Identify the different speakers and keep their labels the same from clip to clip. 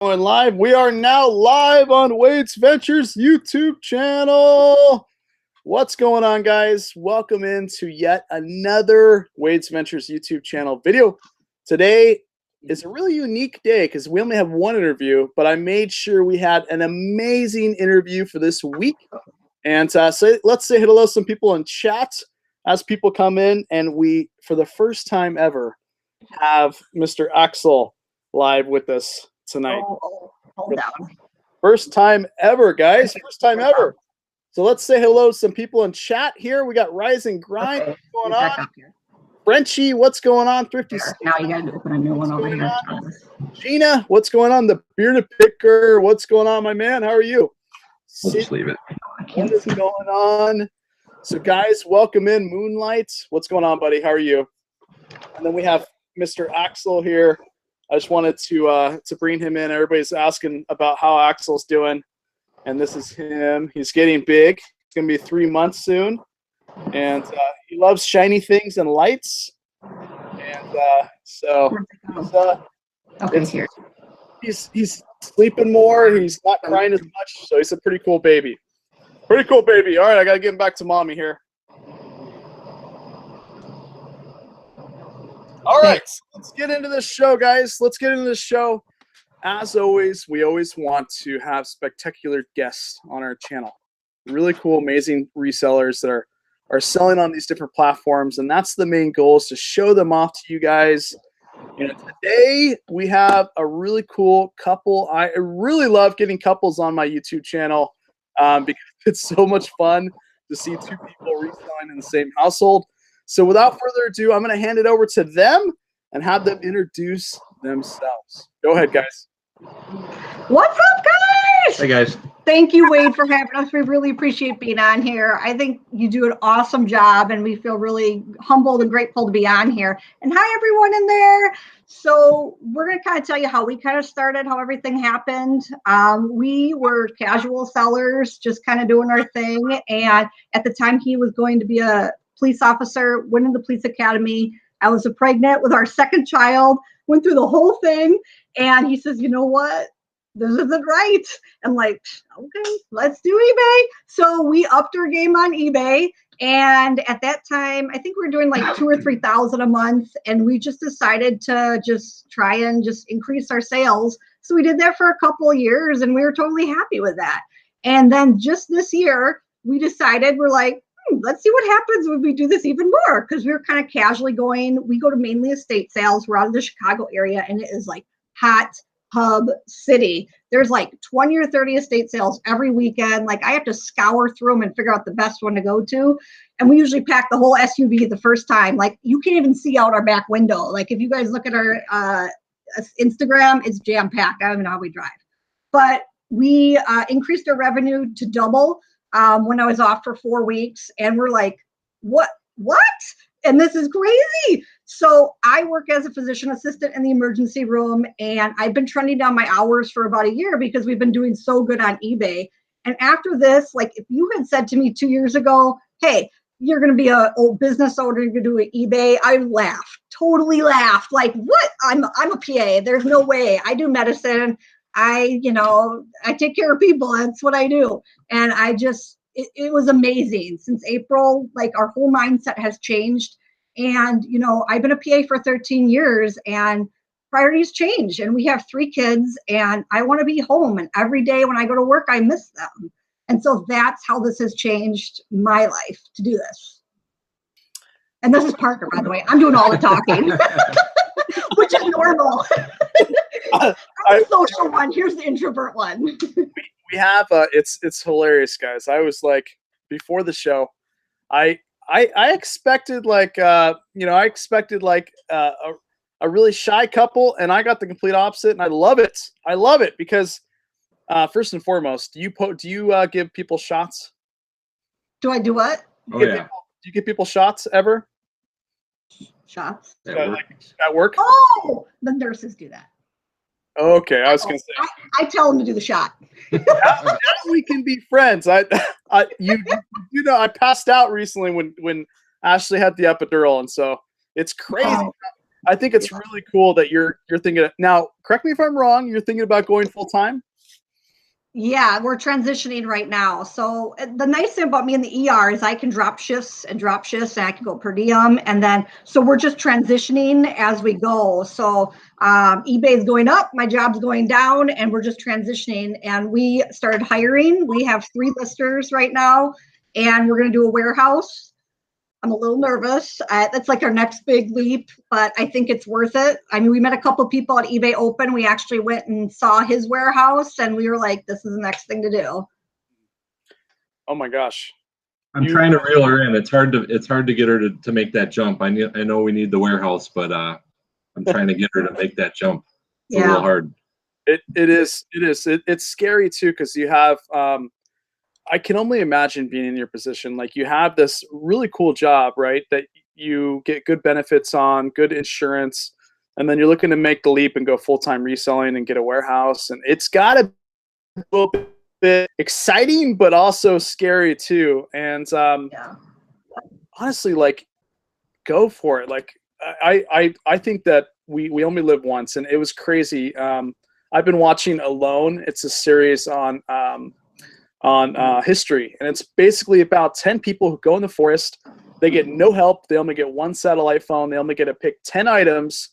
Speaker 1: Going live. We are now live on Wade's Ventures YouTube channel. What's going on, guys? Welcome into yet another Wade's Ventures YouTube channel video. Today is a really unique day because we only have one interview, but I made sure we had an amazing interview for this week. And so let's say hello to some people in chat as people come in. And we, for the first time ever, have Mr. Axel live with us tonight.
Speaker 2: Hold down.
Speaker 1: First time ever, guys. First time ever. So let's say hello to some people in chat here. We got Rise and Grind.
Speaker 2: Okay.
Speaker 1: What's going on? Frenchie, what's going on? Thrifty.
Speaker 2: Now you got to open a new one over here.
Speaker 1: Gina, what's going on? The Bearded Picker, what's going on, my man? How are you?
Speaker 3: We'll just leave it.
Speaker 1: What is going on? So, guys, welcome in. Moonlight, what's going on, buddy? How are you? And then we have Mr. Axel here. I just wanted to bring him in. Everybody's asking about how Axel's doing, and this is him. He's getting big. It's gonna be 3 months soon, and he loves shiny things and lights. And he's sleeping more. He's not crying as much, so he's a pretty cool baby. Pretty cool baby. All right, I gotta get him back to mommy here. All right, let's get into this show, guys. Let's get into this show. As always, we always want to have spectacular guests on our channel. Really cool, amazing resellers that are selling on these different platforms, and that's the main goal, is to show them off to you guys. And today we have a really cool couple. I really love getting couples on my YouTube channel because it's so much fun to see two people reselling in the same household. So without further ado, I'm going to hand it over to them and have them introduce themselves. Go ahead, guys.
Speaker 2: What's up, guys?
Speaker 3: Hey, guys.
Speaker 2: Thank you, Wade, for having us. We really appreciate being on here. I think you do an awesome job, and we feel really humbled and grateful to be on here. And hi, everyone in there. So we're going to kind of tell you how we kind of started, how everything happened. We were casual sellers, just kind of doing our thing. And at the time, he was going to be a police officer, went into the police academy. I was pregnant with our second child, went through the whole thing. And he says, you know what? This isn't right. I'm like, okay, let's do eBay. So we upped our game on eBay. And at that time, I think we were doing like 2,000 or 3,000 a month. And we just decided to just try and just increase our sales. So we did that for a couple of years, and we were totally happy with that. And then just this year, we decided, we're like, let's see what happens when we do this even more, because we were kind of casually going. We go to mainly estate sales. We're out of the Chicago area, and it is like hot hub city. There's like 20 or 30 estate sales every weekend. Like I have to scour through them and figure out the best one to go to. And we usually pack the whole SUV the first time. Like you can't even see out our back window. Like if you guys look at our Instagram, it's jam packed. I don't even know how we drive. But we increased our revenue to double when I was off for 4 weeks, and we're like, what? And this is crazy. So I work as a physician assistant in the emergency room, and I've been trending down my hours for about a year because we've been doing so good on eBay. And after this, like if you had said to me 2 years ago, hey, you're going to be a old business owner, you're going to do an eBay, I laughed, totally laughed. Like, what? I'm a PA. There's no way. I do medicine. I take care of people. That's what I do. And it was amazing. Since April, like our whole mindset has changed. And, I've been a PA for 13 years, and priorities change. And we have 3 kids, and I want to be home. And every day when I go to work, I miss them. And so that's how this has changed my life to do this. And this is Parker, by the way. I'm doing all the talking, which is normal. I'm the social one. Here's the introvert one.
Speaker 1: We have it's hilarious, guys. I was like, before the show, I expected a really shy couple, and I got the complete opposite, and I love it. I love it because first and foremost, do you give people shots?
Speaker 2: Do I do what?
Speaker 1: Do you give people shots ever?
Speaker 2: Shots
Speaker 1: at work?
Speaker 2: Oh, the nurses do that.
Speaker 1: Okay, I was gonna say.
Speaker 2: I tell them to do the shot.
Speaker 1: now we can be friends. I passed out recently when Ashley had the epidural, and so it's crazy I think it's really cool that you're thinking now. Correct me if I'm wrong. You're thinking about going full time.
Speaker 2: Yeah, we're transitioning right now. So the nice thing about me in the ER is I can drop shifts, and I can go per diem. And then, so we're just transitioning as we go. So eBay is going up, my job's going down, and we're just transitioning. And we started hiring. We have 3 listers right now, and we're going to do a warehouse. I'm a little nervous. That's like our next big leap, but I think it's worth it. I mean, we met a couple of people at eBay Open. We actually went and saw his warehouse, and we were like, this is the next thing to do.
Speaker 1: Oh my gosh.
Speaker 3: I'm trying to reel her in. It's hard to get her to make that jump. I know we need the warehouse, but I'm trying to get her to make that jump. It's a little hard.
Speaker 1: It is. It's scary too, because you have I can only imagine being in your position. Like, you have this really cool job, right? That you get good benefits on, good insurance, and then you're looking to make the leap and go full-time reselling and get a warehouse. And it's got to be a little bit exciting, but also scary too. And honestly, like, go for it. Like, I think that we only live once, and it was crazy. I've been watching Alone. It's a series on history, and it's basically about 10 people who go in the forest. They get no help. They only get one satellite phone. They only get to pick 10 items,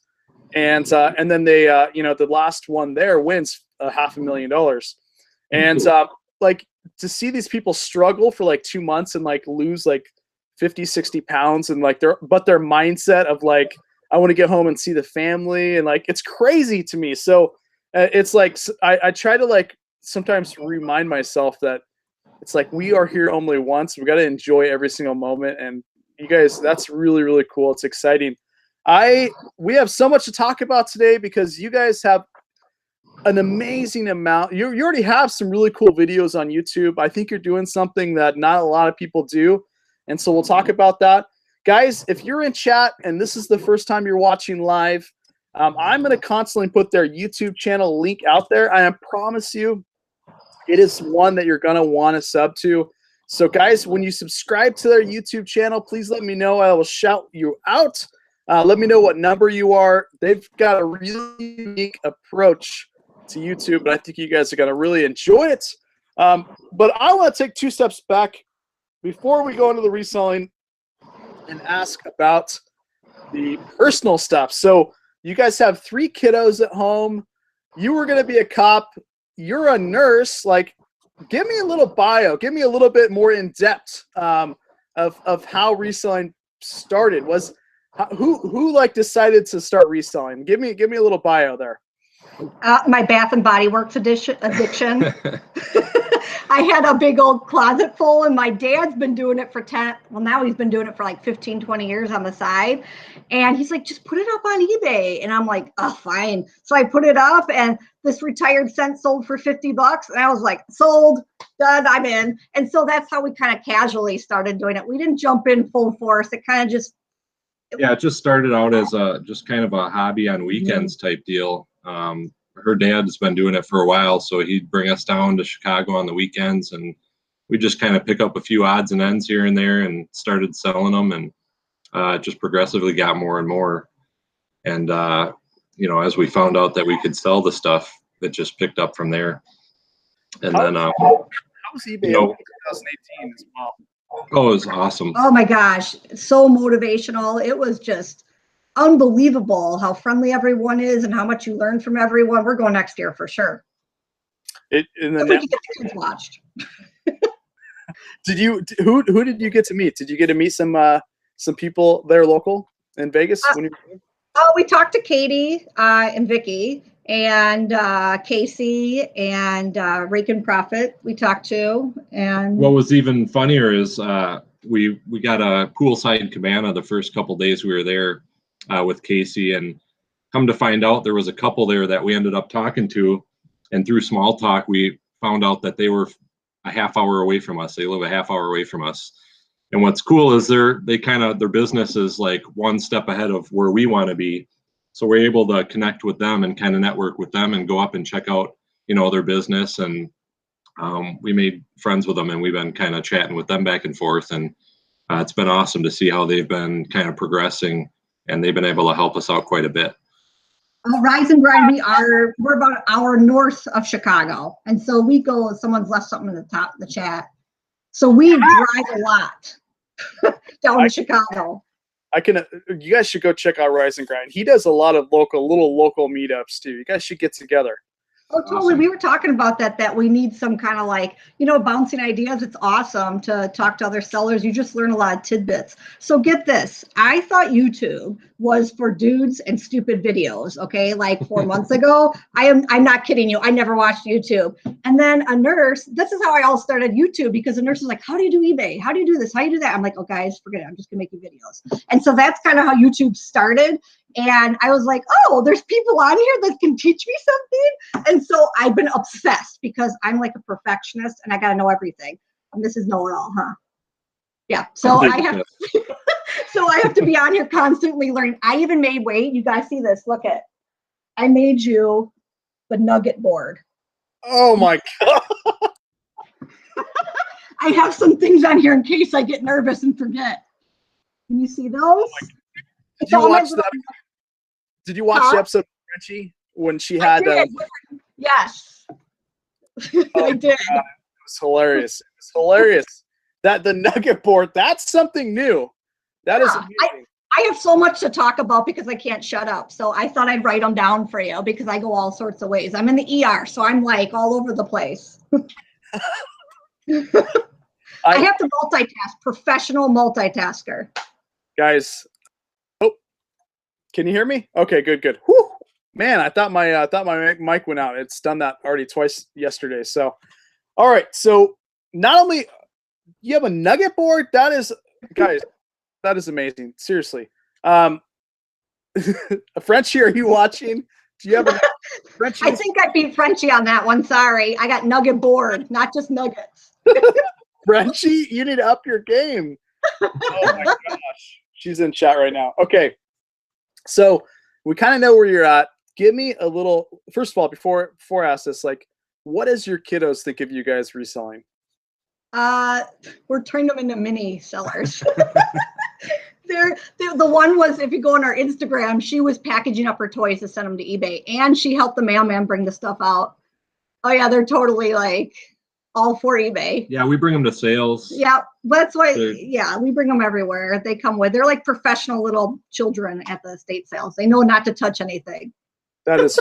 Speaker 1: and then they the last one there wins $500,000. And like, to see these people struggle for like 2 months and like lose like 50-60 pounds, and like their mindset of like, I want to get home and see the family, and like, it's crazy to me. So it's like, I try to like sometimes remind myself that it's like, we are here only once. We got to enjoy every single moment. And you guys, that's really, really cool. It's exciting. We have so much to talk about today, because you guys have an amazing amount. You already have some really cool videos on YouTube. I think you're doing something that not a lot of people do. And so we'll talk about that. Guys, if you're in chat and this is the first time you're watching live, I'm going to constantly put their YouTube channel link out there. I promise you, it is one that you're going to want to sub to. So guys, when you subscribe to their YouTube channel, please let me know. I will shout you out. Let me know what number you are. They've got a really unique approach to YouTube, and I think you guys are going to really enjoy it. But I want to take 2 steps back before we go into the reselling and ask about the personal stuff. So you guys have 3 kiddos at home. You were going to be a cop. You're a nurse. Like, give me a little bio. Give me a little bit more in depth of how reselling started. Who like decided to start reselling? Give me a little bio there.
Speaker 2: My Bath and Body Works addiction. I had a big old closet full, and my dad's been doing it for now he's been doing it for like 15, 20 years on the side. And he's like, just put it up on eBay. And I'm like, oh, fine. So I put it up, and this retired scent sold for $50. And I was like, sold, done, I'm in. And so that's how we kind of casually started doing it. We didn't jump in full force. It kind of just.
Speaker 3: Yeah, it just started out as just kind of a hobby on weekends type deal. Her dad's been doing it for a while, so he'd bring us down to Chicago on the weekends, and we just kind of pick up a few odds and ends here and there and started selling them, and just progressively got more and more. And as we found out that we could sell the stuff, it just picked up from there. And then
Speaker 1: how was eBay in 2018 as well?
Speaker 3: Oh, it was awesome.
Speaker 2: Oh my gosh, so motivational. It was just unbelievable how friendly everyone is and how much you learn from everyone. We're going next year for sure.
Speaker 1: We get the
Speaker 2: kids watched.
Speaker 1: Who did you get to meet? Did you get to meet some people there local in Vegas?
Speaker 2: We talked to Katie and Vicky and Casey and Rake and Profit. We talked to, and
Speaker 3: what was even funnier is we got a poolside cabana the first couple days we were there with Casey, and come to find out there was a couple there that we ended up talking to, and through small talk we found out that they were a half hour away from us. They live a half hour away from us. And what's cool is their business is like one step ahead of where we want to be. So we're able to connect with them and kind of network with them and go up and check out, their business. And we made friends with them, and we've been kind of chatting with them back and forth. And it's been awesome to see how they've been kind of progressing and they've been able to help us out quite a bit.
Speaker 2: Rise and Grind, we're about an hour north of Chicago. And so we go, someone's left something in the top of the chat. So we drive a lot down to Chicago.
Speaker 1: You guys should go check out Rise and Grind. He does a lot of little local meetups too. You guys should get together.
Speaker 2: Oh, totally. We were talking about that we need some kind of like, bouncing ideas. It's awesome to talk to other sellers. You just learn a lot of tidbits. So get this. I thought YouTube was for dudes and stupid videos. Okay. Like 4 months ago, I'm not kidding you. I never watched YouTube. And then a nurse, this is how I all started YouTube, because the nurse was like, how do you do eBay? How do you do this? How do you do that? I'm like, oh guys, forget it. I'm just gonna make you videos. And so that's kind of how YouTube started. And I was like, oh, there's people on here that can teach me something. And so I've been obsessed because I'm like a perfectionist and I got to know everything. And this is know-it-all, huh? Yeah. So I have to be on here constantly learning. I even made, wait, you guys see this? Look at, I made you the nugget board.
Speaker 1: Oh my God.
Speaker 2: I have some things on here in case I get nervous and forget. Can you see those?
Speaker 1: Oh, did you watch the episode of Frenchie when she had?
Speaker 2: Yes, I did.
Speaker 1: God, it was hilarious. It was hilarious. That the nugget board. That's something new. That is amazing.
Speaker 2: I have so much to talk about because I can't shut up. So I thought I'd write them down for you because I go all sorts of ways. I'm in the ER, so I'm like all over the place. I have to multitask. Professional multitasker.
Speaker 1: Guys. Can you hear me? Okay, good. Whew. Man, I thought my mic went out. It's done that already twice yesterday. So, all right. So not only you have a nugget board, that is, guys, that is amazing. Seriously. Frenchie, are you watching? Do you have a Frenchie?
Speaker 2: I think I beat Frenchie on that one. Sorry, I got nugget board, not just nuggets.
Speaker 1: Frenchie, you need to up your game. Oh my gosh, she's in chat right now. Okay. So we kind of know where you're at. Give me a little, first of all, before I ask this, like, what does your kiddos think of you guys reselling?
Speaker 2: We're turning them into mini sellers. They're the one was, if you go on our Instagram, she was packaging up her toys to send them to eBay, and she helped the mailman bring the stuff out. Oh yeah, they're totally like all for eBay.
Speaker 3: Yeah, we bring them to sales.
Speaker 2: Yeah, that's why. Yeah, we bring them everywhere. They come with. They're like professional little children at the estate sales. They know not to touch anything.
Speaker 1: That is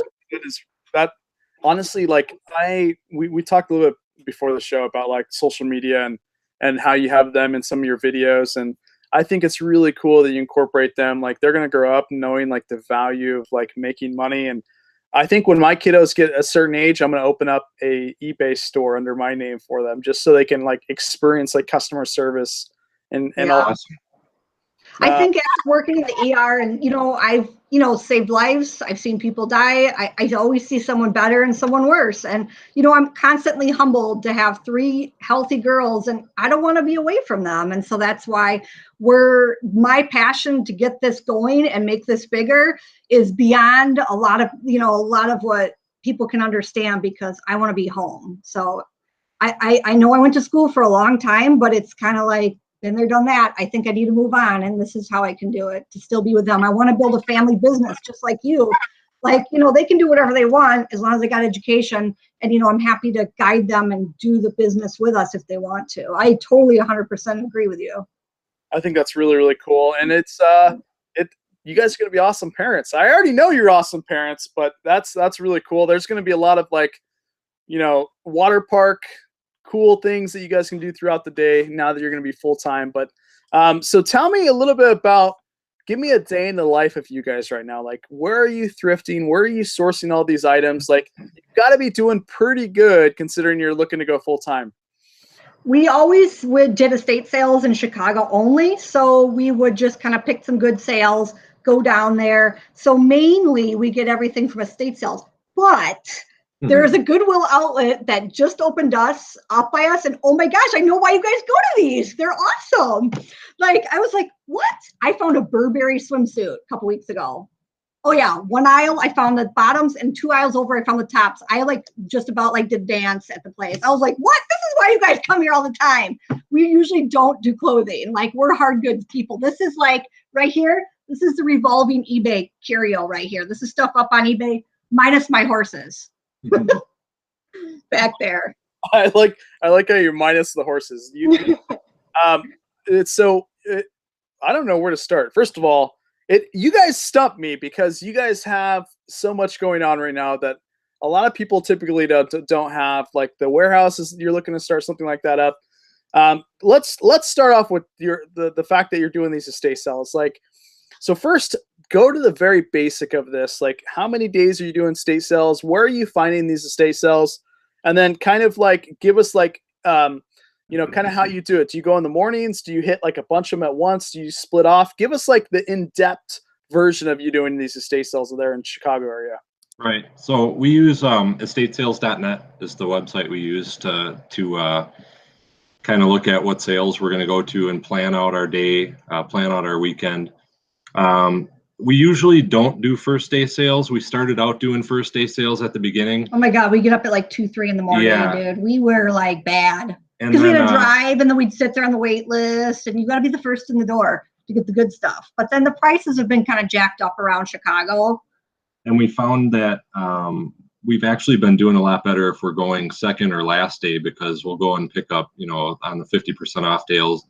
Speaker 1: honestly, like we talked a little bit before the show about like social media and how you have them in some of your videos, and I think it's really cool that you incorporate them. Like they're gonna grow up knowing like the value of like making money. And I think when my kiddos get a certain age, I'm gonna open up a eBay store under my name for them, just so they can like experience like customer service and all.
Speaker 2: I think after working in the ER and, I've, saved lives. I've seen people die. I always see someone better and someone worse. And, I'm constantly humbled to have 3 healthy girls, and I don't want to be away from them. And so that's why my passion to get this going and make this bigger is beyond a lot of what people can understand, because I want to be home. So I know I went to school for a long time, but it's kind of like, been there, done that. I think I need to move on, and this is how I can do it to still be with them. I want to build a family business just like you. Like, they can do whatever they want as long as they got education, and, I'm happy to guide them and do the business with us if they want to. I totally 100% agree with you.
Speaker 1: I think that's really, really cool. And it's, you guys are going to be awesome parents. I already know you're awesome parents, but that's really cool. There's going to be a lot of like, water park, cool things that you guys can do throughout the day now that you're going to be full-time. But so tell me a little bit about, give me a day in the life of you guys right now. Like, where are you thrifting? Where are you sourcing all these items? Like, you've got to be doing pretty good considering you're looking to go full-time.
Speaker 2: We always did estate sales in Chicago only. So we would just kind of pick some good sales, go down there. So mainly we get everything from estate sales, but there's a Goodwill outlet that just opened up by us. And oh my gosh, I know why you guys go to these. They're awesome. Like, I was like, what? I found a Burberry swimsuit a couple weeks ago. Oh yeah. 1 aisle, I found the bottoms, and 2 aisles over, I found the tops. I just about did dance at the place. I was like, what? This is why you guys come here all the time. We usually don't do clothing. Like, we're hard goods people. This is like right here. This is the revolving eBay curio right here. This is stuff up on eBay minus my horses back there.
Speaker 1: I like how you're minus the horses. I don't know where to start. First of all, you guys stumped me because you guys have so much going on right now that a lot of people typically don't have. Like the warehouses, you're looking to start something like that up. Let's start off with the fact that you're doing these estate sales. Like, so first, go to the very basic of this. Like, how many days are you doing estate sales? Where are you finding these estate sales? And then kind of like give us like kind of how you do it. Do you go in the mornings? Do you hit like a bunch of them at once? Do you split off? Give us like the in-depth version of you doing these estate sales there in Chicago area.
Speaker 3: Right. So we use estatesales.net is the website we use to kind of look at what sales we're going to go to and plan out our day, plan out our weekend. We usually don't do first day sales. We started out doing first day sales at the beginning.
Speaker 2: Oh my God, we get up at like 2, 3 in the morning, dude. We were like bad. Because we had to drive and then we'd sit there on the wait list and you got to be the first in the door to get the good stuff. But then the prices have been kind of jacked up around Chicago. And
Speaker 3: we found that we've actually been doing a lot better if we're going second or last day, because we'll go and pick up, on the 50% off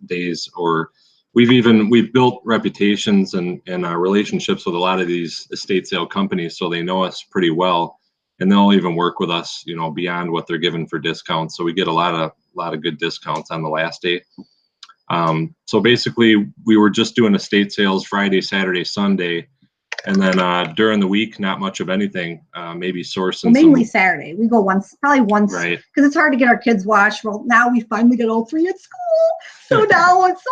Speaker 3: days, or we've built reputations and relationships with a lot of these estate sale companies, so they know us pretty well, and they'll even work with us, beyond what they're given for discounts. So we get a lot of good discounts on the last day. So basically, we were just doing estate sales Friday, Saturday, Sunday. And then during the week, not much of anything, maybe sourcing.
Speaker 2: Mainly Saturday. We go probably once,
Speaker 3: right?
Speaker 2: Because it's hard to get our kids watched. Well, now we finally get all 3 at school. So now it's so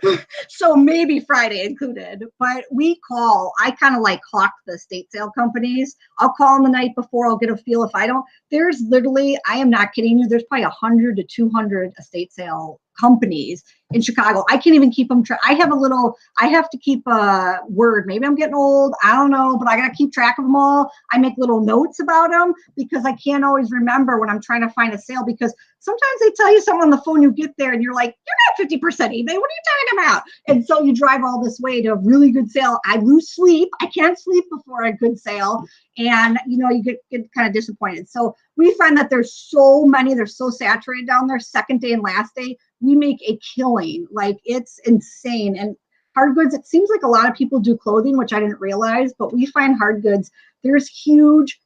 Speaker 2: awesome. So maybe Friday included. But I kind of like hawk the estate sale companies. I'll call them the night before. I'll get a feel. If I don't, there's literally, I am not kidding you, there's probably 100 to 200 estate sale companies in Chicago. I can't even keep them. I have to keep a word. Maybe I'm getting old. I don't know, but I got to keep track of them all. I make little notes about them because I can't always remember when I'm trying to find a sale, because sometimes they tell you something on the phone, you get there and you're like, you're not 50% eBay. What are you talking about? And so you drive all this way to a really good sale. I lose sleep. I can't sleep before a good sale. And, you get kind of disappointed. So we find that there's so many, they're so saturated down there, second day and last day. We make a killing. Like, it's insane. And hard goods, it seems like a lot of people do clothing, which I didn't realize, but we find hard goods, there's huge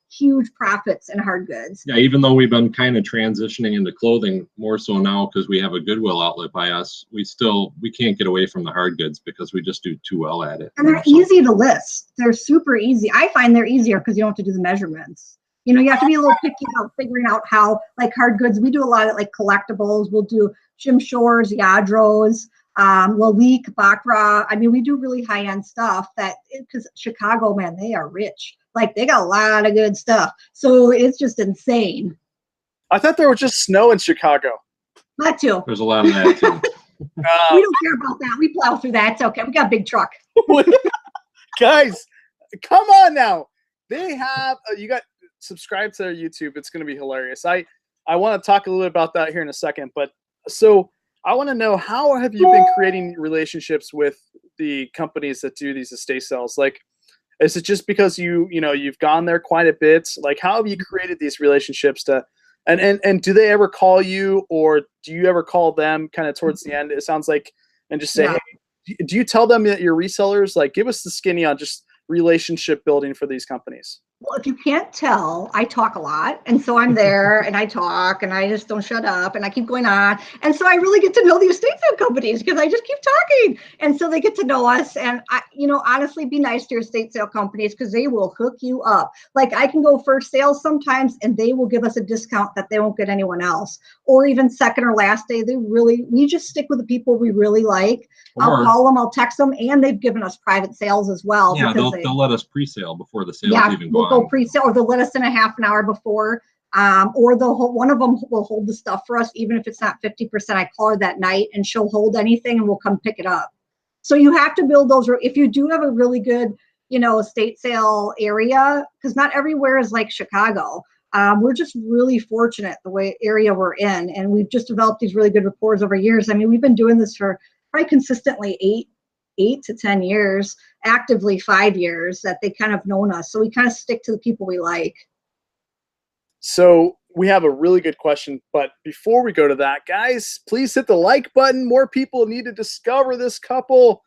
Speaker 2: profits in hard goods.
Speaker 3: Yeah, even though we've been kind of transitioning into clothing more so now because we have a Goodwill outlet by us, we can't get away from the hard goods because we just do too well at it.
Speaker 2: And they're easy to list. They're super easy. I find they're easier because you don't have to do the measurements. You have to be a little picky about figuring out how, like hard goods, we do a lot of like collectibles. We'll do Jim Shore's, Yadros, Lalique, Baccarat. I mean, we do really high-end stuff because Chicago, man, they are rich. Like, they got a lot of good stuff. So it's just insane.
Speaker 1: I thought there was just snow in Chicago.
Speaker 2: That too.
Speaker 3: There's a lot of that too.
Speaker 2: We don't care about that. We plow through that. It's okay. We got a big truck.
Speaker 1: Guys, come on now. They have, you got subscribe to their YouTube. It's going to be hilarious. I want to talk a little bit about that here in a second. But so I want to know, how have you been creating relationships with the companies that do these estate sales? Like, is it just because you've gone there quite a bit? Like, how have you created these relationships and do they ever call you, or do you ever call them kind of towards the end? It sounds like, and just say, hey, do you tell them that you're resellers? Like, give us the skinny on just relationship building for these companies.
Speaker 2: Well, if you can't tell, I talk a lot. And so I'm there and I talk and I just don't shut up and I keep going on. And so I really get to know the estate sale companies because I just keep talking. And so they get to know us. And honestly, be nice to your estate sale companies because they will hook you up. Like, I can go first sales sometimes and they will give us a discount that they won't get anyone else. Or even second or last day, we just stick with the people we really like. I'll call them, I'll text them, and they've given us private sales as well.
Speaker 3: Yeah, they'll let us pre-sale before the sales even go on.
Speaker 2: Go pre-sale, or they'll let us in a half an hour before, or one of them will hold the stuff for us, even if it's not 50%. I call her that night and she'll hold anything and we'll come pick it up. So you have to build those. If you do have a really good, estate sale area, because not everywhere is like Chicago. We're just really fortunate the way area we're in, and we've just developed these really good rapport over years. I mean, we've been doing this for probably consistently 8 to 10 years, actively 5 years that they kind of known us. So we kind of stick to the people we like.
Speaker 1: So we have a really good question, but before we go to that, guys, please hit the like button. More people need to discover this couple.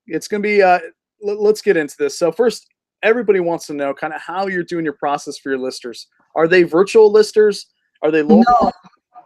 Speaker 1: It's going to be, let's get into this. So first, everybody wants to know kind of how you're doing your process for your listers. Are they virtual listers? Are they local?
Speaker 2: No,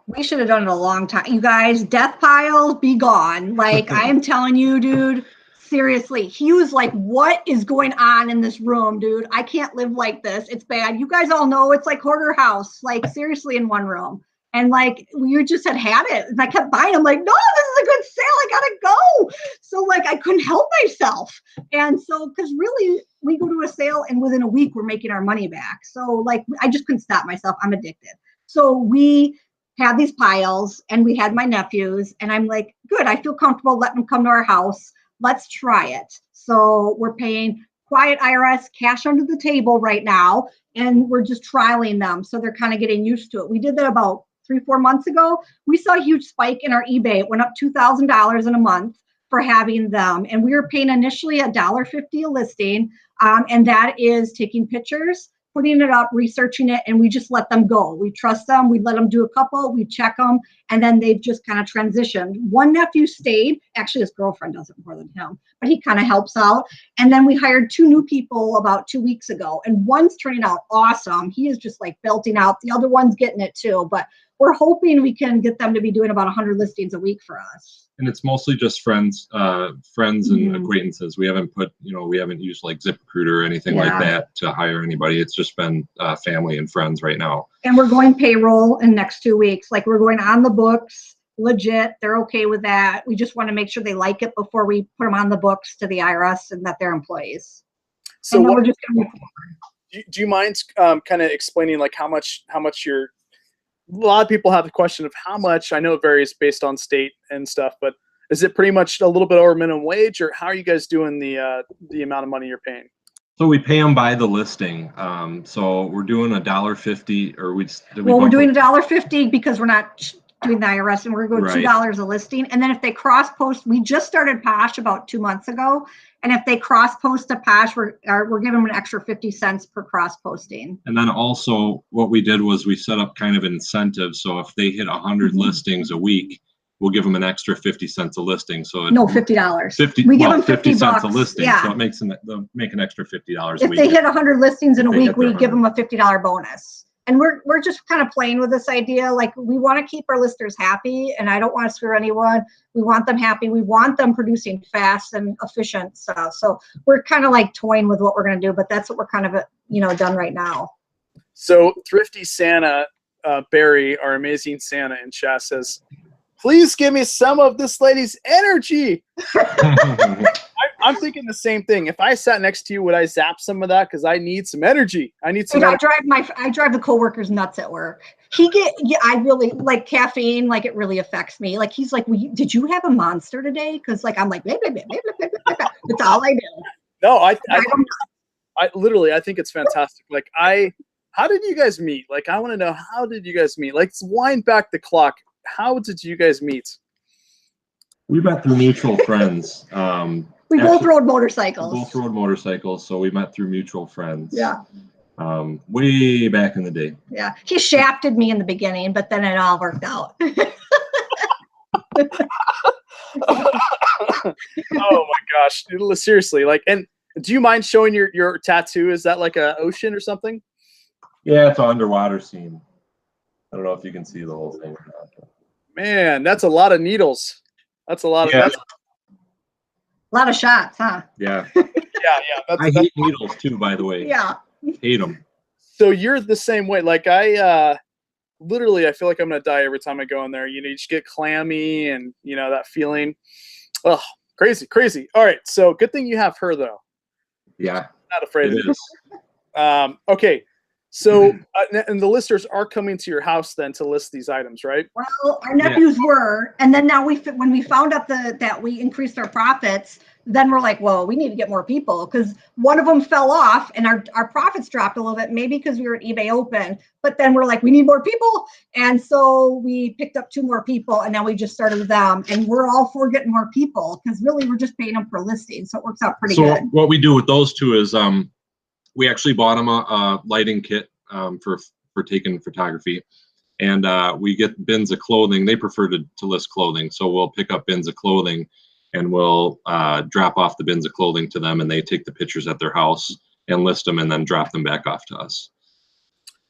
Speaker 2: we should have done it a long time. You guys, death piles, be gone. Like, I am telling you, dude, seriously, he was like, what is going on in this room, dude? I can't live like this. It's bad. You guys all know it's like hoarder house, like seriously in one room. And like, we just had it. And I kept buying. I'm like, no, this is a good sale. I gotta go. So like, I couldn't help myself. And so, because really, we go to a sale and within a week, we're making our money back. So like, I just couldn't stop myself. I'm addicted. So we had these piles and we had my nephews and I'm like, good, I feel comfortable letting them come to our house. Let's try it. So we're paying quiet IRS cash under the table right now. And we're just trialing them. So they're kind of getting used to it. We did that about 3-4 months ago. We saw a huge spike in our eBay. It went up $2,000 in a month for having them. And we were paying initially $1.50 a listing. And that is taking pictures, putting it up, researching it, and we just let them go. We trust them. We let them do a couple, we check them, and then they've just kind of transitioned. One nephew stayed. Actually, his girlfriend does it more than him, but he kind of helps out. And then we hired 2 new people about 2 weeks ago, and one's turning out awesome. He is just like belting out. The other one's getting it too, but we're hoping we can get them to be doing about 100 listings a week for us.
Speaker 3: And it's mostly just friends and acquaintances. We haven't we haven't used like ZipRecruiter or anything like that to hire anybody. It's just been family and friends right now.
Speaker 2: And we're going payroll in the next 2 weeks. Like we're going on the books, legit. They're okay with that. We just want to make sure they like it before we put them on the books to the IRS and that they're employees.
Speaker 1: So
Speaker 2: we're just going
Speaker 1: to do you mind kind of explaining like how much you're, a lot of people have the question of how much. I know it varies based on state and stuff, but is it pretty much a little bit over minimum wage, or how are you guys doing the amount of money you're paying?
Speaker 3: So we pay them by the listing. So we're doing $1.50, or
Speaker 2: we're doing $1.50 because we're not doing the IRS, and we're going to go $2 a listing. And then if they cross post, we just started Posh about 2 months ago. And if they cross post to Posh, we're giving them an extra 50 cents per cross posting.
Speaker 3: And then also what we did was we set up kind of incentives. So if they hit 100 listings a week, we'll give them an extra 50 cents a listing. So
Speaker 2: no, $50.
Speaker 3: 50.
Speaker 2: We give them 50
Speaker 3: cents
Speaker 2: bucks.
Speaker 3: a listing.
Speaker 2: Yeah.
Speaker 3: So it makes they'll make an extra $50 a
Speaker 2: week. If they hit 100 listings in a week, we give them a $50 bonus. And we're just kind of playing with this idea. Like, we want to keep our listers happy, and I don't want to screw anyone. We want them happy. We want them producing fast and efficient stuff. So we're kind of like toying with what we're going to do, but that's what we're kind of, done right now.
Speaker 1: So Thrifty Santa, Barry, our amazing Santa in chat says, please give me some of this lady's energy. I'm thinking the same thing. If I sat next to you, would I zap some of that? Because I need some energy. I need some.
Speaker 2: I drive the coworkers nuts at work. I really like caffeine. Like, it really affects me. Like, he's like, did you have a Monster today? Because like, I'm like, blah, blah, blah, blah, blah, blah, blah. That's all I do.
Speaker 1: No, I literally, I think it's fantastic. Like, how did you guys meet? Like, I want to know, how did you guys meet? Like, let's wind back the clock. How did you guys meet?
Speaker 3: We met through mutual friends.
Speaker 2: We both rode motorcycles.
Speaker 3: Both rode motorcycles, so we met through mutual friends.
Speaker 2: Yeah.
Speaker 3: Way back in the day.
Speaker 2: Yeah. He shafted me in the beginning, but then it all worked out.
Speaker 1: Oh my gosh. Seriously. Like, and do you mind showing your tattoo? Is that like an ocean or something?
Speaker 3: Yeah, it's an underwater scene. I don't know if you can see the whole thing or not.
Speaker 1: Man, that's a lot of needles. That's a lot of
Speaker 2: a lot of shots, huh?
Speaker 3: Yeah.
Speaker 1: Yeah.
Speaker 3: I hate needles too, by the way.
Speaker 2: Yeah.
Speaker 3: Hate them.
Speaker 1: So you're the same way. Like, literally, I feel like I'm gonna die every time I go in there. You just get clammy, and that feeling. Oh, crazy. All right. So good thing you have her though.
Speaker 3: Yeah.
Speaker 1: Not afraid
Speaker 3: it
Speaker 1: of it. Okay. So, and the listers are coming to your house then to list these items, right?
Speaker 2: Well, our nephews were, and then now when we found out that we increased our profits, then we're like, well, we need to get more people, because one of them fell off and our profits dropped a little bit, maybe because we were at eBay Open. But then we're like, we need more people. And so we picked up 2 more people, and now we just started with them. And we're all for getting more people, because really we're just paying them per listing. So it works out pretty good.
Speaker 3: So what we do with those 2 is we actually bought them a lighting kit for taking photography. And we get bins of clothing. They prefer to list clothing. So we'll pick up bins of clothing, and we'll drop off the bins of clothing to them, and they take the pictures at their house and list them and then drop them back off to us.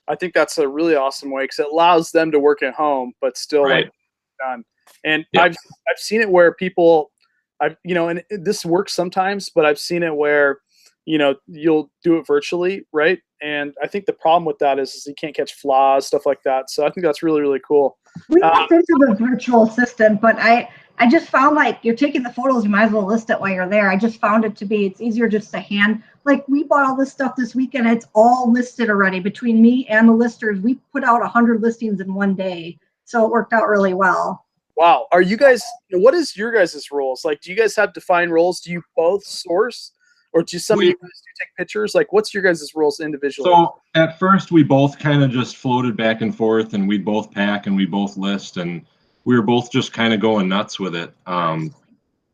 Speaker 1: I think that's a really awesome way, because it allows them to work at home, but still like done. And I've seen it where people, and this works sometimes, but I've seen it where, you'll do it virtually, right? And I think the problem with that is you can't catch flaws, stuff like that. So I think that's really, really cool.
Speaker 2: We looked into the virtual assistant, but I just found, like, you're taking the photos, you might as well list it while you're there. I just found it to be, it's easier just to hand, like, we bought all this stuff this weekend. It's all listed already between me and the listers. We put out 100 listings in one day. So it worked out really well.
Speaker 1: Wow. Are you guys, what is your guys' roles? Like, do you guys have defined roles? Do you both source, or do some of you guys do take pictures? Like, what's your guys' roles individually?
Speaker 3: So at first we both kind of just floated back and forth, and we both pack and we both list, and we were both just kind of going nuts with it.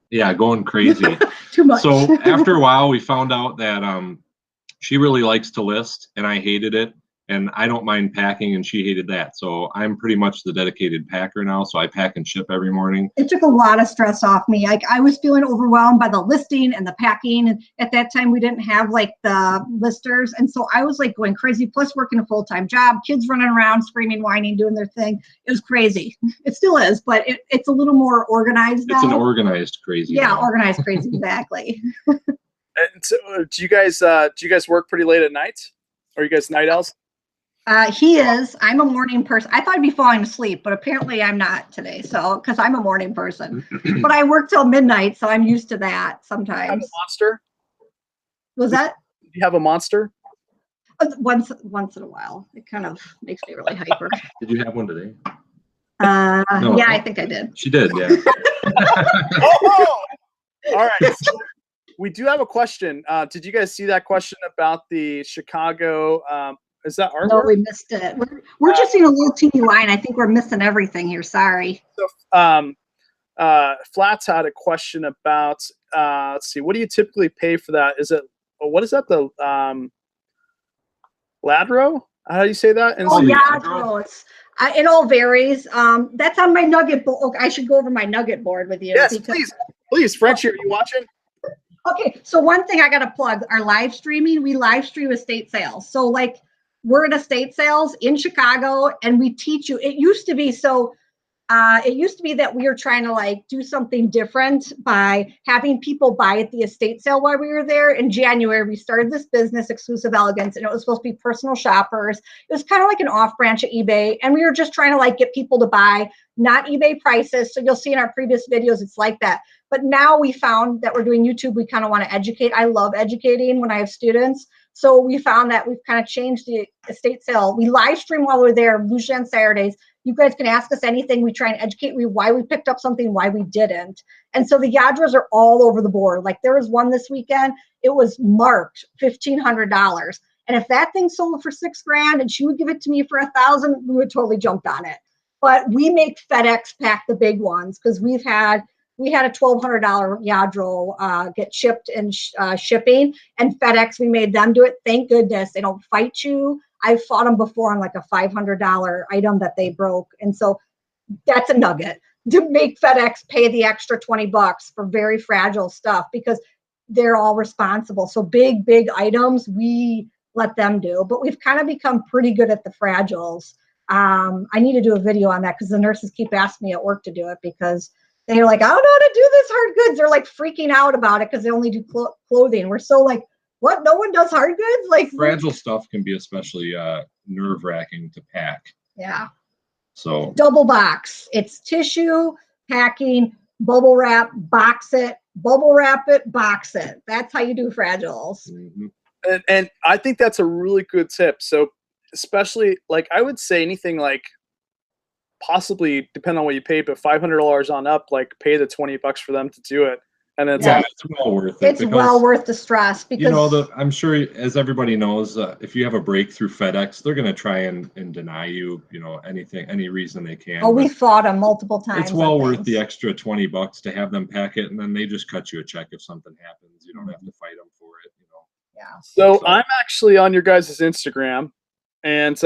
Speaker 3: Yeah, going crazy.
Speaker 2: Too much.
Speaker 3: So after a while, we found out that she really likes to list, and I hated it. And I don't mind packing, and she hated that. So I'm pretty much the dedicated packer now. So I pack and ship every morning.
Speaker 2: It took a lot of stress off me. Like, I was feeling overwhelmed by the listing and the packing. And at that time, we didn't have like the listers. And so I was like going crazy, plus working a full-time job, kids running around, screaming, whining, doing their thing. It was crazy. It still is, but it's a little more organized now.
Speaker 3: It's an organized crazy.
Speaker 2: Yeah,
Speaker 3: now.
Speaker 2: Organized crazy, exactly.
Speaker 1: And so, do you guys work pretty late at night? Are you guys night owls?
Speaker 2: He is. I'm a morning person. I thought I'd be falling asleep, but apparently I'm not today. So, because I'm a morning person, but I work till midnight, so I'm used to that sometimes.
Speaker 1: Have a monster?
Speaker 2: Was that?
Speaker 1: Do you have a monster?
Speaker 2: Once in a while. It kind of makes me really hyper.
Speaker 3: Did you have one today?
Speaker 2: No. Yeah, I think I did.
Speaker 3: She did, yeah.
Speaker 1: Oh! All right. So we do have a question. Did you guys see that question about the Chicago? Is that artwork?
Speaker 2: No, we missed it. We're just seeing a little teeny line. I think we're missing everything here. Sorry.
Speaker 1: So, Flats had a question about, let's see, what do you typically pay for that? Is it, what is that? The Ladro? How do you say that?
Speaker 2: Ladro. It all varies. That's on my nugget board. Okay, I should go over my nugget board with you.
Speaker 1: Yes, please. Frenchie, are you watching?
Speaker 2: Okay, so one thing I got to plug, our live streaming, we live stream estate sales. So like, we're at estate sales in Chicago, and we teach you. It used to be that we were trying to like do something different by having people buy at the estate sale while we were there. In January, we started this business, Exclusive Elegance, and it was supposed to be personal shoppers. It was kind of like an off branch of eBay, and we were just trying to like get people to buy, not eBay prices. So you'll see in our previous videos, it's like that. But now we found that we're doing YouTube. We kind of want to educate. I love educating when I have students. So we found that we've kind of changed the estate sale. We live stream while we're there, usually on Saturdays. You guys can ask us anything. We try and educate you why we picked up something, why we didn't. And so the Yadras are all over the board. Like, there was one this weekend. It was marked $1,500. And if that thing sold for $6,000 and she would give it to me for $1,000, we would totally jump on it. But we make FedEx pack the big ones, because we had a $1,200 Yadro get shipped and shipping, and FedEx, we made them do it. Thank goodness they don't fight you. I've fought them before on like a $500 item that they broke. And so that's a nugget, to make FedEx pay the extra $20 for very fragile stuff, because they're all responsible. So big items, we let them do, but we've kind of become pretty good at the fragiles. I need to do a video on that, because the nurses keep asking me at work to do it, because they're like, I don't know how to do this hard goods. They're like freaking out about it because they only do clothing. We're so like, what? No one does hard goods? Like,
Speaker 3: fragile stuff can be especially nerve-wracking to pack.
Speaker 2: Yeah.
Speaker 3: So
Speaker 2: double box. It's tissue, packing, bubble wrap, box it, bubble wrap it, box it. That's how you do fragiles.
Speaker 3: Mm-hmm.
Speaker 1: And I think that's a really good tip. So especially, like, I would say anything like, possibly depending on what you pay, but $500 on up, like, pay the $20 for them to do it. and it's
Speaker 3: Yeah,
Speaker 1: awesome.
Speaker 3: it's well worth it.
Speaker 2: It's well worth the stress because
Speaker 3: you know, I'm sure, as everybody knows, if you have a break through FedEx, they're going to try and deny you, you know, any reason they can.
Speaker 2: oh, we
Speaker 3: But
Speaker 2: fought them multiple times.
Speaker 3: it's well
Speaker 2: on
Speaker 3: worth
Speaker 2: things.
Speaker 3: the extra $20 to have them pack it, and then they just cut you a check if something happens. You don't have to fight them for it, you know.
Speaker 2: Yeah.
Speaker 1: So I'm actually on your guys' Instagram, and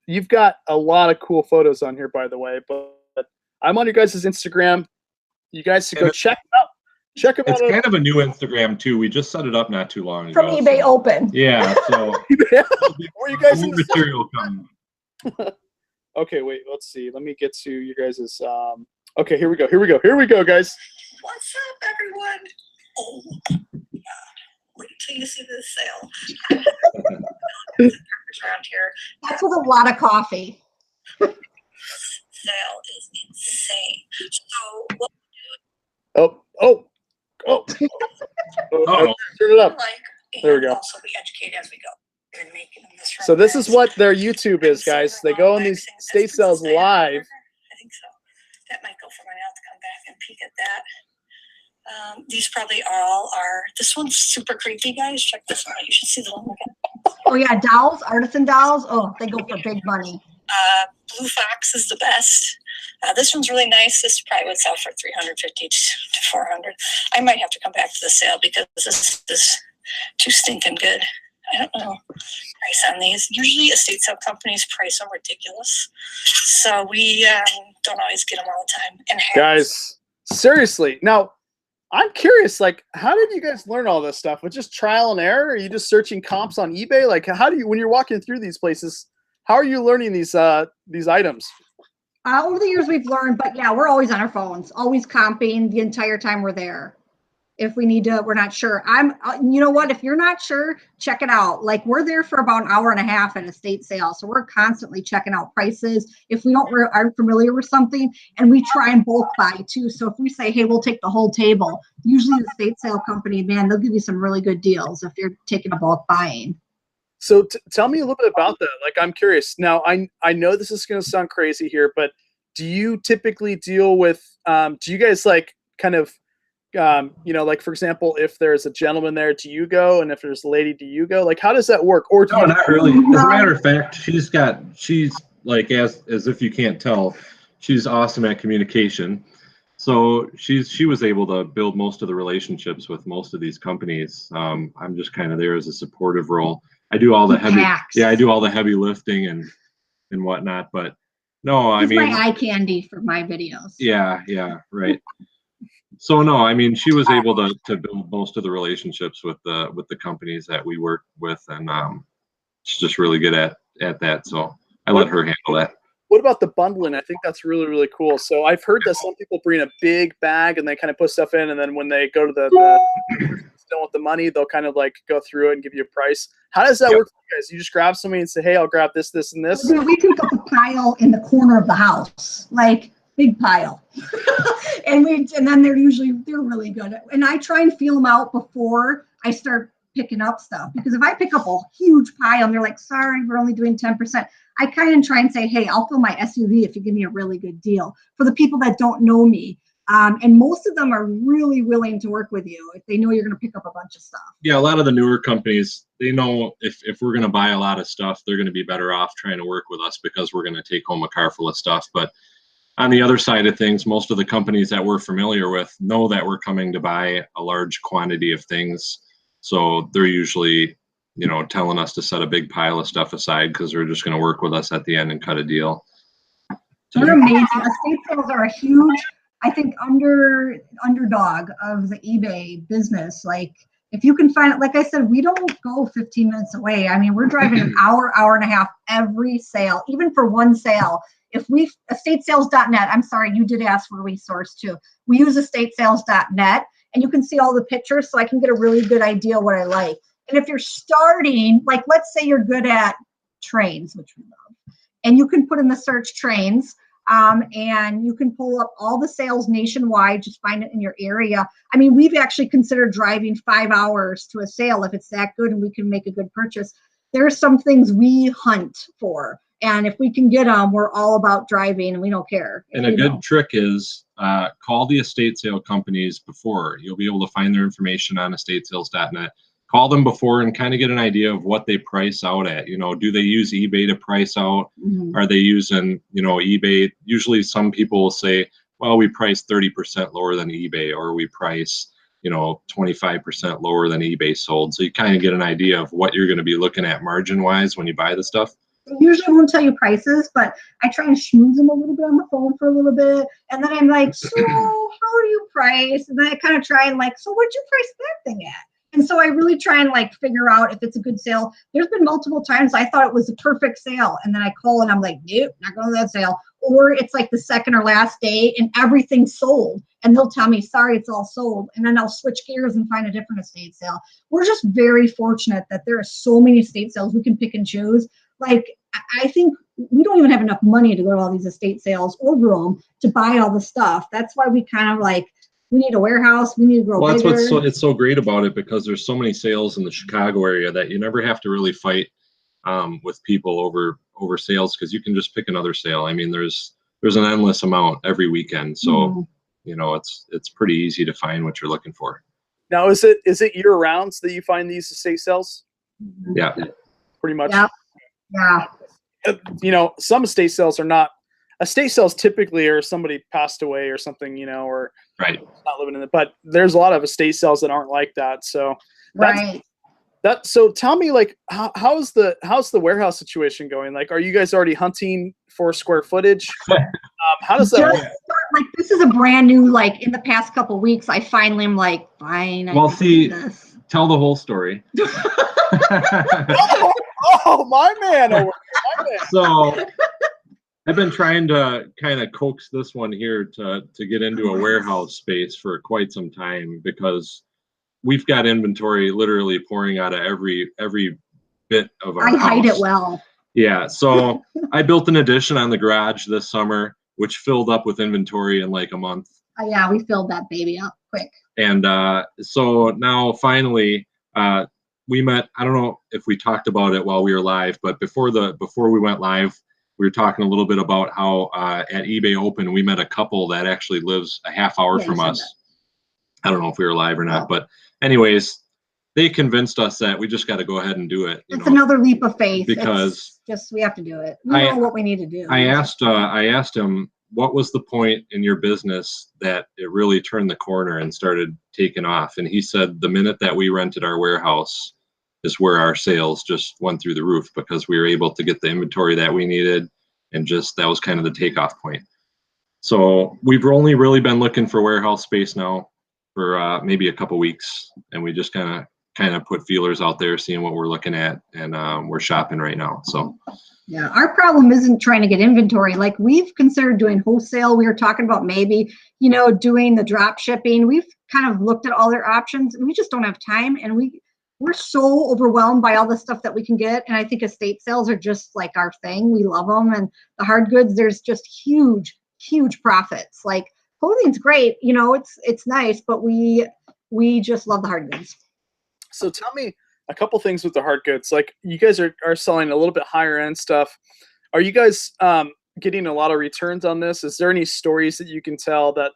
Speaker 1: you've got a lot of cool photos on here, by the way. But I'm on your guys' Instagram. You guys should go check them out. Check them out.
Speaker 3: It's kind of a new Instagram too. We just set it up not too long
Speaker 2: From
Speaker 3: ago.
Speaker 2: eBay Open.
Speaker 3: Yeah, so
Speaker 1: Were you guys in the
Speaker 3: material coming?
Speaker 1: Okay, wait. Let's see. Let me get to you guys'. Okay, here we go. Here we go. Here we go, guys.
Speaker 4: What's up, everyone? Oh, wait till you see this sale. Around here,
Speaker 2: That's with a lot of coffee.
Speaker 4: sale is insane. So what
Speaker 1: Oh.
Speaker 3: Uh-oh.
Speaker 1: Turn it up.
Speaker 4: like,
Speaker 1: There we go.
Speaker 4: Also, we educate as we go. And making them this
Speaker 1: So this is
Speaker 4: from
Speaker 1: what their YouTube is, guys. They go on these state sales live.
Speaker 4: I think so. That might go for my now to come back and peek at that. These probably all are. This one's super creepy, guys. Check this one out. You should see the one.
Speaker 2: Oh yeah, dolls, artisan dolls. Oh, they go for big money.
Speaker 4: Blue Fox is the best. This one's really nice. This probably would sell for $350 to $400. I might have to come back to the sale because this is too stinking good. I don't know price on these. Usually estate sale companies price are ridiculous, so we don't always get them all the time. And
Speaker 1: Guys, seriously. Now, I'm curious, like, how did you guys learn all this stuff? With just trial and error? Are you just searching comps on eBay? Like, how do you, when you're walking through these places, how are you learning these items?
Speaker 2: Over the years we've learned, but yeah, we're always on our phones, always comping the entire time we're there. If we need to, we're not sure. You know what? If you're not sure, check it out. Like we're there for about an hour and a half at a estate sale. So we're constantly checking out prices. If we aren't familiar with something, and we try and bulk buy too. So if we say, hey, we'll take the whole table, usually the estate sale company, man, they'll give you some really good deals if you're taking a bulk buying.
Speaker 1: So tell me a little bit about that. Like, I'm curious. Now, I know this is going to sound crazy here, but do you typically deal with, do you guys like kind of, you know, like for example, if there's a gentleman there, do you go? And if there's a lady, do you go? Like, how does that work? Or do
Speaker 3: No,
Speaker 1: you
Speaker 3: not really. As a matter of fact, she's like, as if you can't tell, she's awesome at communication. So she was able to build most of the relationships with most of these companies. I'm just kind of there as a supportive role. I do all the I do all the heavy lifting and whatnot. But no, I mean,
Speaker 2: my eye candy for my videos.
Speaker 3: Yeah, right. So no, I mean, she was able to build most of the relationships with the companies that we work with, and she's just really good at that. So I let her handle that.
Speaker 1: What about the bundling? I think that's really, really cool. So I've heard that some people bring a big bag and they kind of put stuff in, and then when they go to the don't want the money, they'll kind of like go through it and give you a price. How does that work for you guys? You just grab somebody and say, hey, I'll grab this, this, and this?
Speaker 2: We pick up a pile in the corner of the house, like big pile. and then they're really good. And I try and feel them out before I start picking up stuff, because if I pick up a huge pile and they're like, sorry, we're only doing 10%, I kind of try and say, hey, I'll fill my SUV if you give me a really good deal. For the people that don't know me, and most of them are really willing to work with you if they know you're going to pick up a bunch of stuff.
Speaker 3: Yeah, a lot of the newer companies, they know if we're going to buy a lot of stuff, they're going to be better off trying to work with us because we're going to take home a car full of stuff. But on the other side of things, most of the companies that we're familiar with know that we're coming to buy a large quantity of things. So they're usually, you know, telling us to set a big pile of stuff aside because they're just going to work with us at the end and cut a deal.
Speaker 2: They're amazing. Estate sales are a huge, I think, underdog of the eBay business. Like, if you can find it, like I said, we don't go 15 minutes away. I mean, we're driving an hour and a half every sale, even for one sale. If estatesales.net, I'm sorry, you did ask for a resource too. We use estatesales.net, and you can see all the pictures, so I can get a really good idea what I like. And if you're starting, like, let's say you're good at trains, which we love, and you can put in the search trains, and you can pull up all the sales nationwide, just find it in your area. I mean, we've actually considered driving 5 hours to a sale if it's that good and we can make a good purchase. There are some things we hunt for, and if we can get them, we're all about driving and we don't care.
Speaker 3: And a good trick is call the estate sale companies before. You'll be able to find their information on estatesales.net. Call them before and kind of get an idea of what they price out at. You know, do they use eBay to price out? Are they using, you know, eBay? Usually some people will say, well, we price 30% lower than eBay, or we price, you know, 25% lower than eBay sold. So you kind of get an idea of what you're going to be looking at margin wise when you buy the stuff.
Speaker 2: They usually won't tell you prices, but I try and schmooze them a little bit on the phone for a little bit. And then I'm like, so how do you price? And then I kind of try and like, so what'd you price that thing at? And so I really try and like figure out if it's a good sale. There's been multiple times I thought it was a perfect sale. And then I call and I'm like, nope, not going to that sale. Or it's like the second or last day and everything's sold. And they'll tell me, sorry, it's all sold. And then I'll switch gears and find a different estate sale. We're just very fortunate that there are so many estate sales we can pick and choose. Like, I think we don't even have enough money to go to all these estate sales or room to buy all the stuff. That's why we kind of like, we need a warehouse. We need to grow bigger.
Speaker 3: That's what's it's so great about it, because there's so many sales in the Chicago area that you never have to really fight with people over sales, because you can just pick another sale. I mean, there's an endless amount every weekend, so you know it's pretty easy to find what you're looking for.
Speaker 1: Now, is it year round that you find these estate sales?
Speaker 3: Yeah,
Speaker 1: pretty much.
Speaker 2: Yeah.
Speaker 1: You know, some estate sales are not. Estate sales typically are somebody passed away or something, you know, or
Speaker 3: right,
Speaker 1: not living in it. But there's a lot of estate sales that aren't like that. So so tell me, like, how's the warehouse situation going? Like, are you guys already hunting for square footage? How does that work?
Speaker 2: Like, this is a brand new, like, in the past couple of weeks, I finally am like, fine.
Speaker 3: Well, see, tell the whole story.
Speaker 1: Oh, my man. Oh, my man.
Speaker 3: So I've been trying to kind of coax this one here to get into a warehouse space for quite some time, because we've got inventory literally pouring out of every bit of our house.
Speaker 2: I hide it well.
Speaker 3: Yeah, so I built an addition on the garage this summer, which filled up with inventory in like a month.
Speaker 2: Yeah, we filled that baby up quick.
Speaker 3: And so now finally, we met. I don't know if we talked about it while we were live, but before we went live, we were talking a little bit about how at eBay Open, we met a couple that actually lives a half hour from us. I don't know if we were live or not, but anyways, they convinced us that we just got to go ahead and do it.
Speaker 2: It's another leap of faith,
Speaker 3: because
Speaker 2: we have to do it. We know what we need to do.
Speaker 3: I asked him, what was the point in your business that it really turned the corner and started taking off? And he said, the minute that we rented our warehouse is where our sales just went through the roof, because we were able to get the inventory that we needed, and just that was kind of the takeoff point. So we've only really been looking for warehouse space now for maybe a couple weeks, and we just kind of put feelers out there, seeing what we're looking at, and we're shopping right now. So
Speaker 2: yeah, our problem isn't trying to get inventory. Like, we've considered doing wholesale. We were talking about maybe, you know, doing the drop shipping. We've kind of looked at all their options, and we just don't have time, and we're so overwhelmed by all the stuff that we can get. And I think estate sales are just like our thing. We love them. And the hard goods, there's just huge profits. Like, clothing's great, you know, it's nice, but we just love the hard goods.
Speaker 1: So tell me a couple things with the hard goods. Like, you guys are selling a little bit higher end stuff. Are you guys getting a lot of returns on this? Is there any stories that you can tell that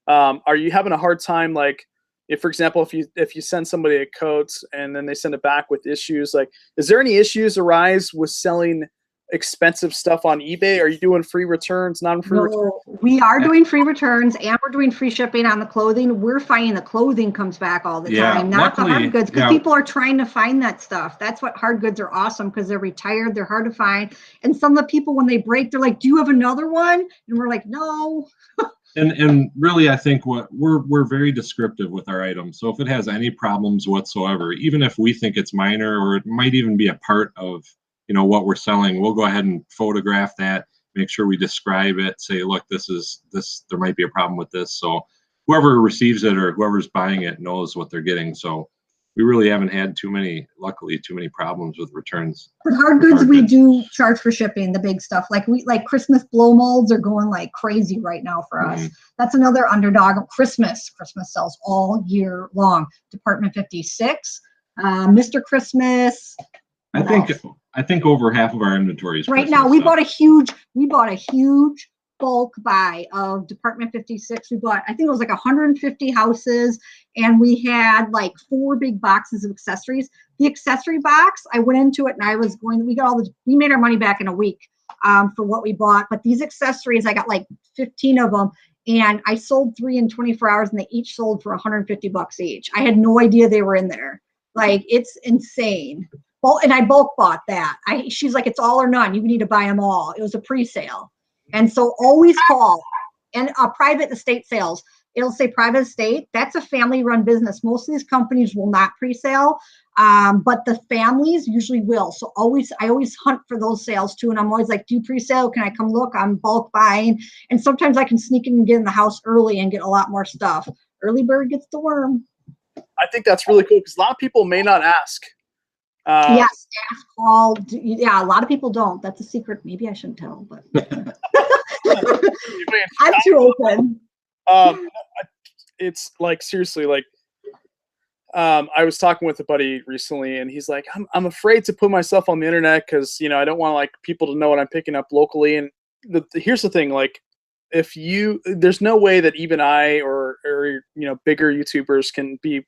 Speaker 1: are you having a hard time? Like, if, for example, if you send somebody a coat and then they send it back with issues, like, is there any issues arise with selling expensive stuff on eBay? Are you doing free returns, non-free returns?
Speaker 2: We are doing free returns, and we're doing free shipping on the clothing. We're finding the clothing comes back all the time, not the hard goods, because people are trying to find that stuff. That's what hard goods are awesome, because they're retired, they're hard to find. And some of the people, when they break, they're like, do you have another one? And we're like, no.
Speaker 3: And really, I think we're very descriptive with our items. So if it has any problems whatsoever, even if we think it's minor, or it might even be a part of, you know, what we're selling, we'll go ahead and photograph that, make sure we describe it, say, look, there might be a problem with this. So whoever receives it or whoever's buying it knows what they're getting. So we really haven't had luckily too many problems with returns.
Speaker 2: With hard goods, we do charge for shipping, the big stuff. Like Christmas blow molds are going like crazy right now for us. That's another underdog. Christmas sells all year long. Department 56, Mr. Christmas.
Speaker 3: I think over half of our inventory is
Speaker 2: right
Speaker 3: Christmas
Speaker 2: now. We
Speaker 3: stuff.
Speaker 2: bought a huge bulk buy of Department 56. We bought, I think it was like 150 houses, and we had like 4 big boxes of accessories. The accessory box, I went into it and I was going, we made our money back in a week for what we bought. But these accessories, I got like 15 of them, and I sold 3 in 24 hours, and they each sold for $150 each. I had no idea they were in there. Like, it's insane. Well, and I bulk bought that. She's like, it's all or none. You need to buy them all. It was a pre-sale. And so always call. And private estate sales, it'll say private estate. That's a family-run business. Most of these companies will not pre-sale, but the families usually will. So I always hunt for those sales too. And I'm always like, do you pre-sale? Can I come look? I'm bulk buying. And sometimes I can sneak in and get in the house early and get a lot more stuff. Early bird gets the worm.
Speaker 1: I think that's really cool because a lot of people may not ask.
Speaker 2: Yes, ask, call. Yeah, a lot of people don't. That's a secret. Maybe I shouldn't tell, but I'm too open.
Speaker 1: It's like, seriously, like, I was talking with a buddy recently, and he's like, I'm afraid to put myself on the internet because, you know, I don't want like people to know what I'm picking up locally. And here's the thing, like, there's no way that even I or you know, bigger YouTubers can be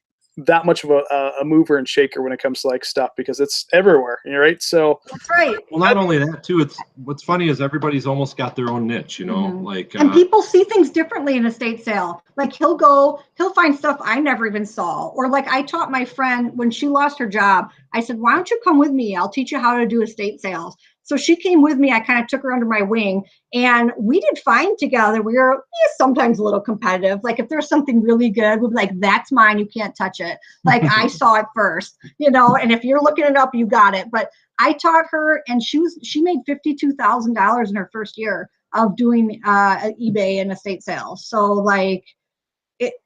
Speaker 1: that much of a mover and shaker when it comes to like stuff, because it's everywhere, you know, right? So
Speaker 2: that's right.
Speaker 3: Well, not only that too, it's what's funny is everybody's almost got their own niche, you know, like
Speaker 2: and people see things differently in estate sale. Like he'll find stuff I never even saw. Or like I taught my friend when she lost her job, I said, why don't you come with me? I'll teach you how to do estate sales. So she came with me. I kind of took her under my wing, and we did fine together. We were sometimes a little competitive. Like if there's something really good, we'd be like, that's mine. You can't touch it. Like I saw it first, you know, and if you're looking it up, you got it. But I taught her, and she made $52,000 in her first year of doing eBay and estate sales. So like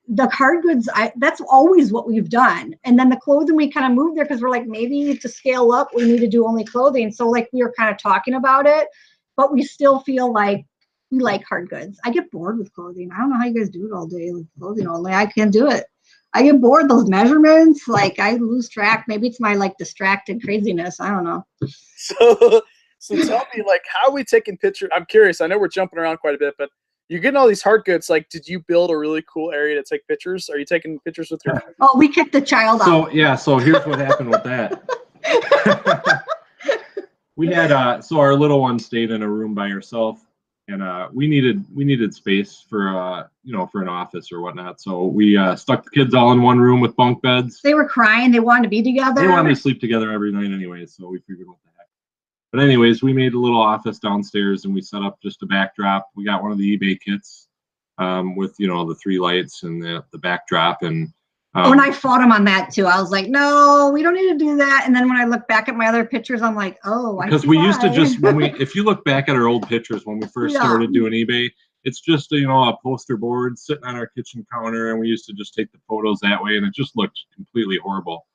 Speaker 2: the hard goods, that's always what we've done. And then the clothing, we kind of moved there because we're like, maybe to scale up, we need to do only clothing. So like we were kind of talking about it, but we still feel like we like hard goods. I get bored with clothing. I don't know how you guys do it all day with clothing only. I can't do it. I get bored. Those measurements, like I lose track. Maybe it's my like distracted craziness. I don't know.
Speaker 1: So tell me, like, how are we taking pictures? I'm curious. I know we're jumping around quite a bit, but you're getting all these hard goods. Like, did you build a really cool area to take pictures? Are you taking pictures with your?
Speaker 2: Oh, we kicked the child out.
Speaker 3: So yeah, so here's what happened with that. We had so our little one stayed in a room by herself, and we needed space for you know, for an office or whatnot. So we stuck the kids all in one room with bunk beds.
Speaker 2: They were crying. They wanted to be together.
Speaker 3: They wanted to sleep together every night anyway. So we figured, what the heck. But anyways, we made a little office downstairs, and we set up just a backdrop. We got one of the eBay kits with, you know, the 3 lights and the backdrop. And
Speaker 2: and I fought him on that too. I was like, no, we don't need to do that. And then when I look back at my other pictures, I'm like, oh,
Speaker 3: because we used to just, if you look back at our old pictures when we first started doing eBay, it's just, you know, a poster board sitting on our kitchen counter, and we used to just take the photos that way, and it just looked completely horrible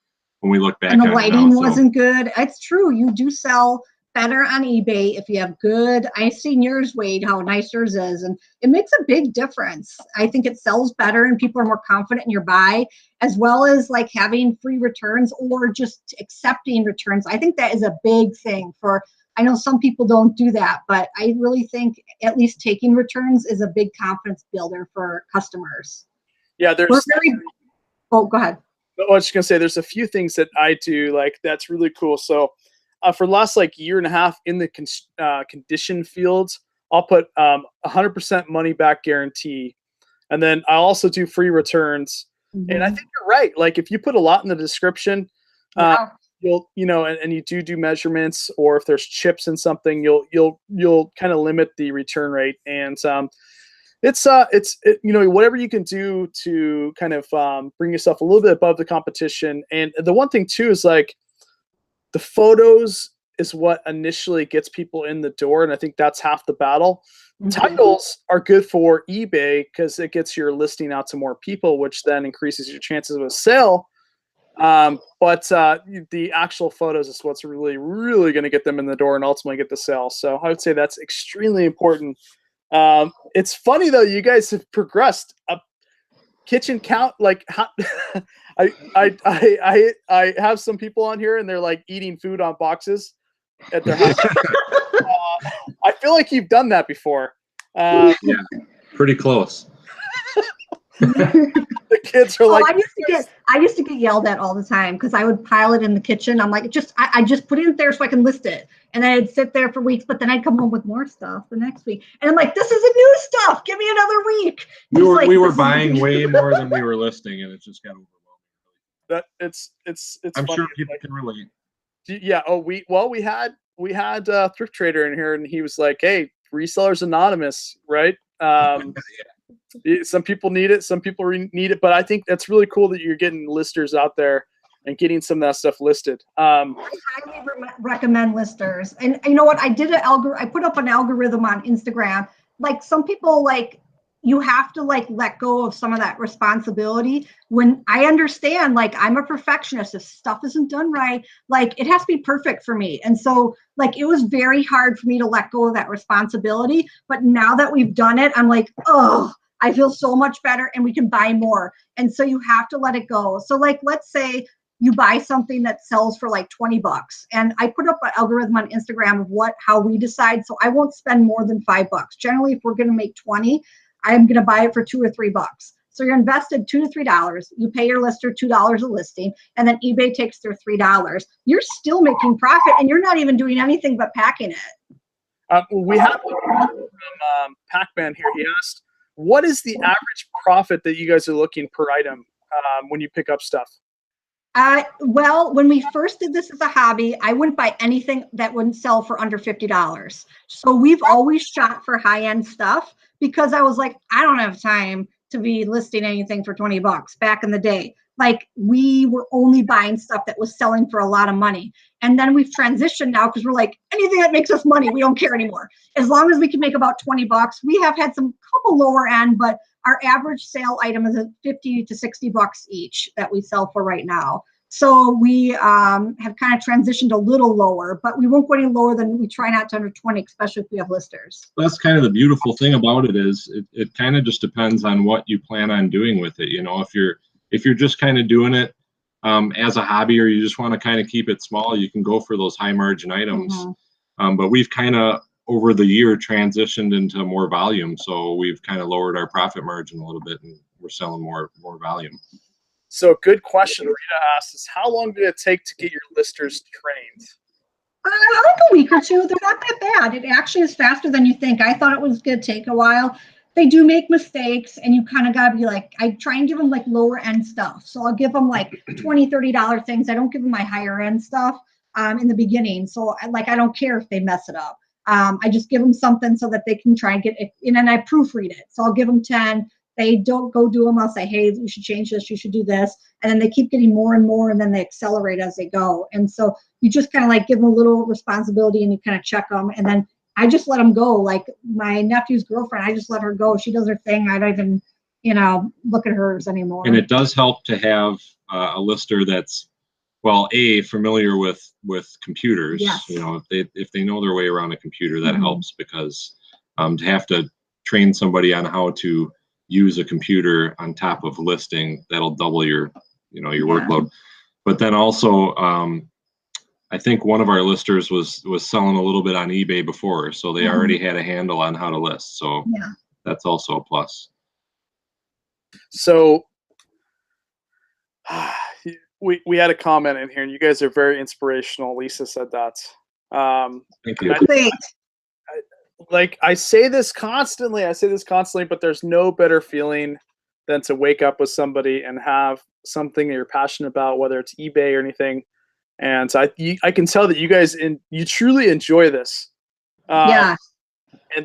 Speaker 3: when we look back.
Speaker 2: And the lighting wasn't good. It's true. You do sell better on eBay if you have good. I seen yours, Wade, how nice yours is, and it makes a big difference. I think it sells better, and people are more confident in your buy, as well as like having free returns or just accepting returns. I think that is a big thing for. I know some people don't do that, but I really think at least taking returns is a big confidence builder for customers.
Speaker 1: Yeah,
Speaker 2: oh, go ahead.
Speaker 1: I was just gonna say, there's a few things that I do like that's really cool. So for the last like year and a half in the condition fields, I'll put 100% money back guarantee, and then I also do free returns. And I think you're right. Like if you put a lot in the description, you'll, you know, and you do measurements, or if there's chips in something, you'll kind of limit the return rate. And it's you know, whatever you can do to kind of bring yourself a little bit above the competition. And the one thing too is like the photos is what initially gets people in the door, and I think that's half the battle. Titles are good for eBay because it gets your listing out to more people, which then increases your chances of a sale. But the actual photos is what's really, really going to get them in the door and ultimately get the sale. So I would say that's extremely important. It's funny though, you guys have progressed up kitchen count. Like I have some people on here and they're like eating food on boxes at their house. I feel like you've done that before. Uh,
Speaker 3: Yeah, pretty close.
Speaker 1: the kids are like,
Speaker 2: I used to get yelled at all the time because I would pile it in the kitchen. I'm like, I just put it there so I can list it. And then I'd sit there for weeks, but then I'd come home with more stuff the next week. And I'm like, this is a new stuff. Give me another week.
Speaker 3: We were buying way more than we were listing, and it just got overwhelming.
Speaker 1: that it's
Speaker 3: I'm
Speaker 1: funny.
Speaker 3: sure
Speaker 1: It's
Speaker 3: people
Speaker 1: like,
Speaker 3: can relate.
Speaker 1: yeah. Oh, we had Thrift Trader in here, and he was like, "Hey, resellers anonymous, right? Some people need it, some people need it, but I think that's really cool that you're getting listers out there and getting some of that stuff listed."
Speaker 2: I highly recommend listers. And you know what? I put up an algorithm on Instagram. Like some people, like you have to like let go of some of that responsibility. When I understand, like I'm a perfectionist. If stuff isn't done right, like it has to be perfect for me. And so like it was very hard for me to let go of that responsibility. But now that we've done it, I'm like, oh, I feel so much better and we can buy more. And so you have to let it go. So like, let's say you buy something that sells for like 20 bucks. And I put up an algorithm on Instagram of how we decide. So I won't spend more than $5. Generally, if we're going to make 20, I'm going to buy it for $2 or $3. So you're invested $2 to $3. You pay your lister $2 a listing, and then eBay takes their $3. You're still making profit, and you're not even doing anything but packing it.
Speaker 1: We have from Pac-Man here. He asked, "What is the average profit that you guys are looking per item when you pick up stuff?"
Speaker 2: Well, when we first did this as a hobby, I wouldn't buy anything that wouldn't sell for under $50. So we've always shot for high-end stuff because I was like, I don't have time to be listing anything for 20 bucks back in the day. Like we were only buying stuff that was selling for a lot of money. And then we've transitioned now because we're like, anything that makes us money, we don't care anymore. As long as we can make about 20 bucks. We have had some couple lower end, but our average sale item is at 50 to 60 bucks each that we sell for right now. So we have kind of transitioned a little lower, but we won't go any lower than we try not to under 20, especially if we have listers.
Speaker 3: That's kind of the beautiful thing about it is it kind of just depends on what you plan on doing with it. You know, if you're just kind of doing it as a hobby, or you just want to kind of keep it small, you can go for those high margin items. Mm-hmm. But we've kind of over the year transitioned into more volume, so we've kind of lowered our profit margin a little bit, and we're selling more volume.
Speaker 1: So, good question. Rita asks is, how long did it take to get your listers trained?
Speaker 2: Like a week or two. They're not that bad. It actually is faster than you think. I thought it was going to take a while. They do make mistakes, and you kind of got to be like, I try and give them like lower end stuff. So I'll give them like $20, $30 things. I don't give them my higher end stuff in the beginning. So I don't care if they mess it up. I just give them something so that they can try and get it, and then I proofread it. So I'll give them 10. They don't go do them. I'll say, hey, you should change this. You should do this. And then they keep getting more and more, and then they accelerate as they go. And so you just kind of like give them a little responsibility, and you kind of check them. And then I just let them go. Like my nephew's girlfriend, I just let her go. She does her thing. I don't even, look at hers anymore.
Speaker 3: And it does help to have a lister that's, well, familiar with computers.
Speaker 2: Yes.
Speaker 3: If they know their way around a computer, that helps, because to have to train somebody on how to use a computer on top of listing, that'll double your workload. But then also, I think one of our listers was selling a little bit on eBay before, so they already had a handle on how to list. So that's also a plus.
Speaker 1: So we had a comment in here, and you guys are very inspirational. Lisa said that.
Speaker 3: Thank you.
Speaker 1: I say this constantly, but there's no better feeling than to wake up with somebody and have something that you're passionate about, whether it's eBay or anything. And so I can tell that you guys you truly enjoy this. And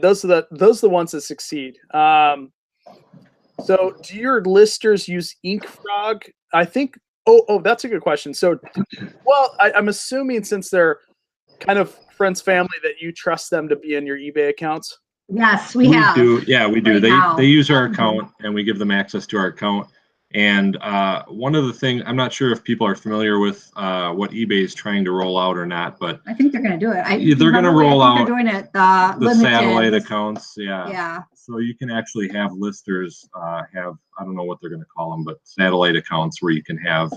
Speaker 1: those are the ones that succeed. So do your listers use InkFrog? I think. Oh, that's a good question. So, well, I'm assuming since they're kind of friends, family, that you trust them to be in your eBay accounts.
Speaker 2: Yes, we have.
Speaker 3: Do. Yeah, we do.
Speaker 2: Right
Speaker 3: they use our account, and we give them access to our account. And one of the things, I'm not sure if people are familiar with what eBay is trying to roll out or not, but
Speaker 2: I think they're going to do it.
Speaker 3: They're going to roll out.
Speaker 2: They're doing it.
Speaker 3: The satellite accounts.
Speaker 2: Yeah.
Speaker 3: So you can actually have listers have, I don't know what they're going to call them, but satellite accounts where you can have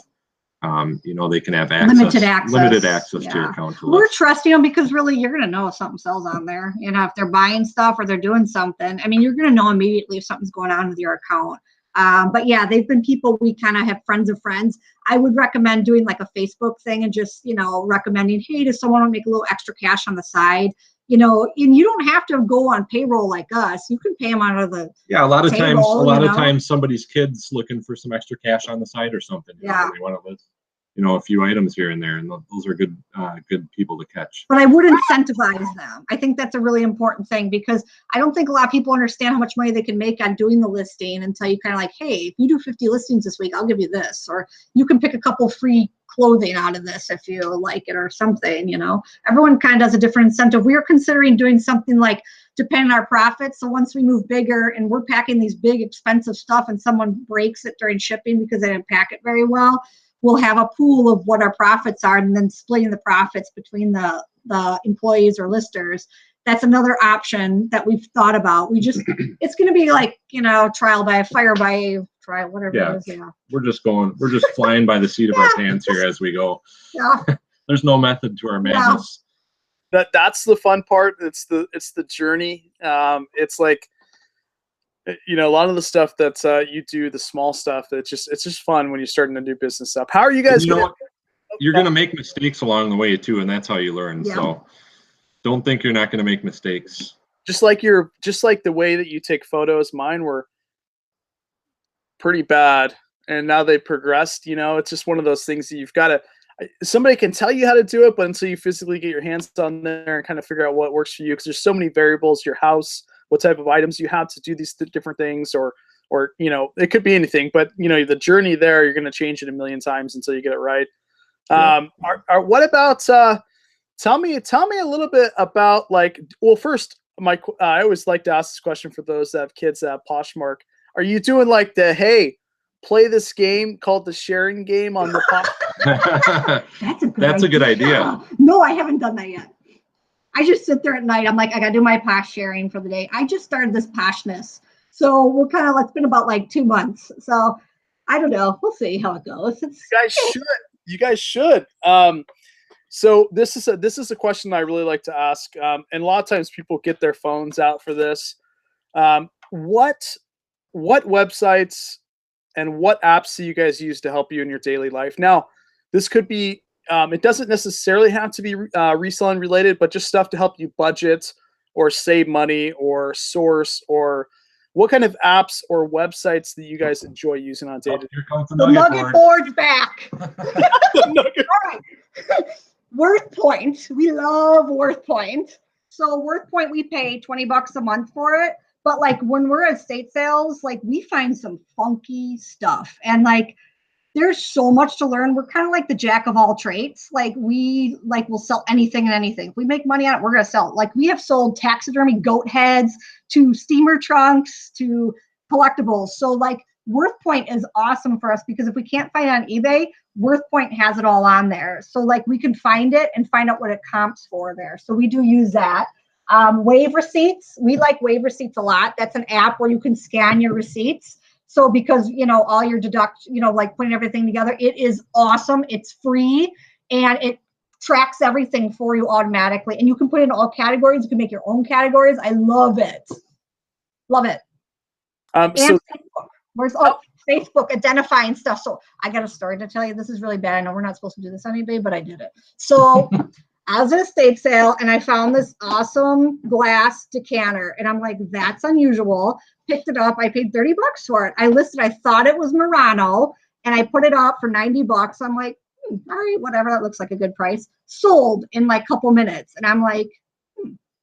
Speaker 3: you know, they can have limited access to your account.
Speaker 2: We're trusting them because really you're going to know if something sells on there. You know, if they're buying stuff or they're doing something, I mean, you're going to know immediately if something's going on with your account. But yeah, they've been people we kind of have friends of friends. I would recommend doing like a Facebook thing and just, you know, recommending, hey, does someone want to make a little extra cash on the side? You know, and you don't have to go on payroll like us. You can pay them out of the
Speaker 3: a lot of
Speaker 2: table,
Speaker 3: times somebody's kid's looking for some extra cash on the side or something. You know, they want to list, you know, a few items here and there, and those are good people to catch.
Speaker 2: But I would incentivize them. I think that's a really important thing because I don't think a lot of people understand how much money they can make on doing the listing until you kind of like, hey, if you do 50 listings this week, I'll give you this, or you can pick a couple free clothing out of this if you like it or something. You know, everyone kind of does a different incentive. We are considering doing something like depending on our profits. So once we move bigger and we're packing these big expensive stuff and someone breaks it during shipping because they didn't pack it very well, we'll have a pool of what our profits are and then splitting the profits between the employees or listers. That's another option that we've thought about. We just, it's going to be like, you know, trial by fire by trial, whatever it is. Yeah.
Speaker 3: We're just flying by the seat of our pants here as we go.
Speaker 2: Yeah.
Speaker 3: There's no method to our madness.
Speaker 1: That's the fun part. It's the journey. It's like, you know, a lot of the stuff that you do, the small stuff, it's just fun when you're starting to do business up. How are you guys?
Speaker 3: You're going to make mistakes along the way too, and that's how you learn. Yeah. So don't think you're not going to make mistakes. Just like the way that you take photos. Mine were pretty bad, and now they progressed. You know, it's just one of those things that you've got to. Somebody can tell you how to do it, but until you physically get your hands on there and kind of figure out what works for you, because there's so many variables. Your house, what type of items you have to do these different things, or you know, it could be anything. But you know, the journey there, you're going to change it a million times until you get it right. Yeah. What about? Tell me a little bit about, like, well, first, I always like to ask this question for those that have kids that have Poshmark. Are you doing like the, hey, play this game called the sharing game on the Poshmark?
Speaker 2: That's a good idea. No, I haven't done that yet. I just sit there at night. I'm like, I got to do my Posh sharing for the day. I just started this Poshness. So we're kind of, it's been about like 2 months. So I don't know. We'll see how it goes.
Speaker 1: You guys should. So this is a question I really like to ask, and a lot of times people get their phones out for this. What websites and what apps do you guys use to help you in your daily life? Now, this could be, it doesn't necessarily have to be reselling related, but just stuff to help you budget or save money or source, or what kind of apps or websites that you guys enjoy using on day to day?
Speaker 2: The Nugget board's back. Worth Point. We love Worth Point. So Worth Point, we pay $20 a month for it. But like when we're at estate sales, like we find some funky stuff, and like there's so much to learn. We're kind of like the jack of all trades. Like we will sell anything and anything. If we make money on it, we're gonna sell it. Like we have sold taxidermy goat heads to steamer trunks to collectibles. So like Worth Point is awesome for us because if we can't find it on eBay, Worth Point has it all on there. So like we can find it and find out what it comps for there. So we do use that. Wave Receipts. We like Wave Receipts a lot. That's an app where you can scan your receipts. So because, you know, all your like putting everything together, it is awesome. It's free and it tracks everything for you automatically. And you can put in all categories. You can make your own categories. I love it. Love it.
Speaker 1: So
Speaker 2: where's Facebook identifying stuff. So I got a story to tell you. This is really bad. I know we're not supposed to do this on eBay, but I did it. So I was at a estate sale and I found this awesome glass decanter. And I'm like, that's unusual. Picked it up. I paid $30 for it. I listed, I thought it was Murano, and I put it up for $90. I'm like, all right, whatever. That looks like a good price. Sold in like a couple minutes. And I'm like,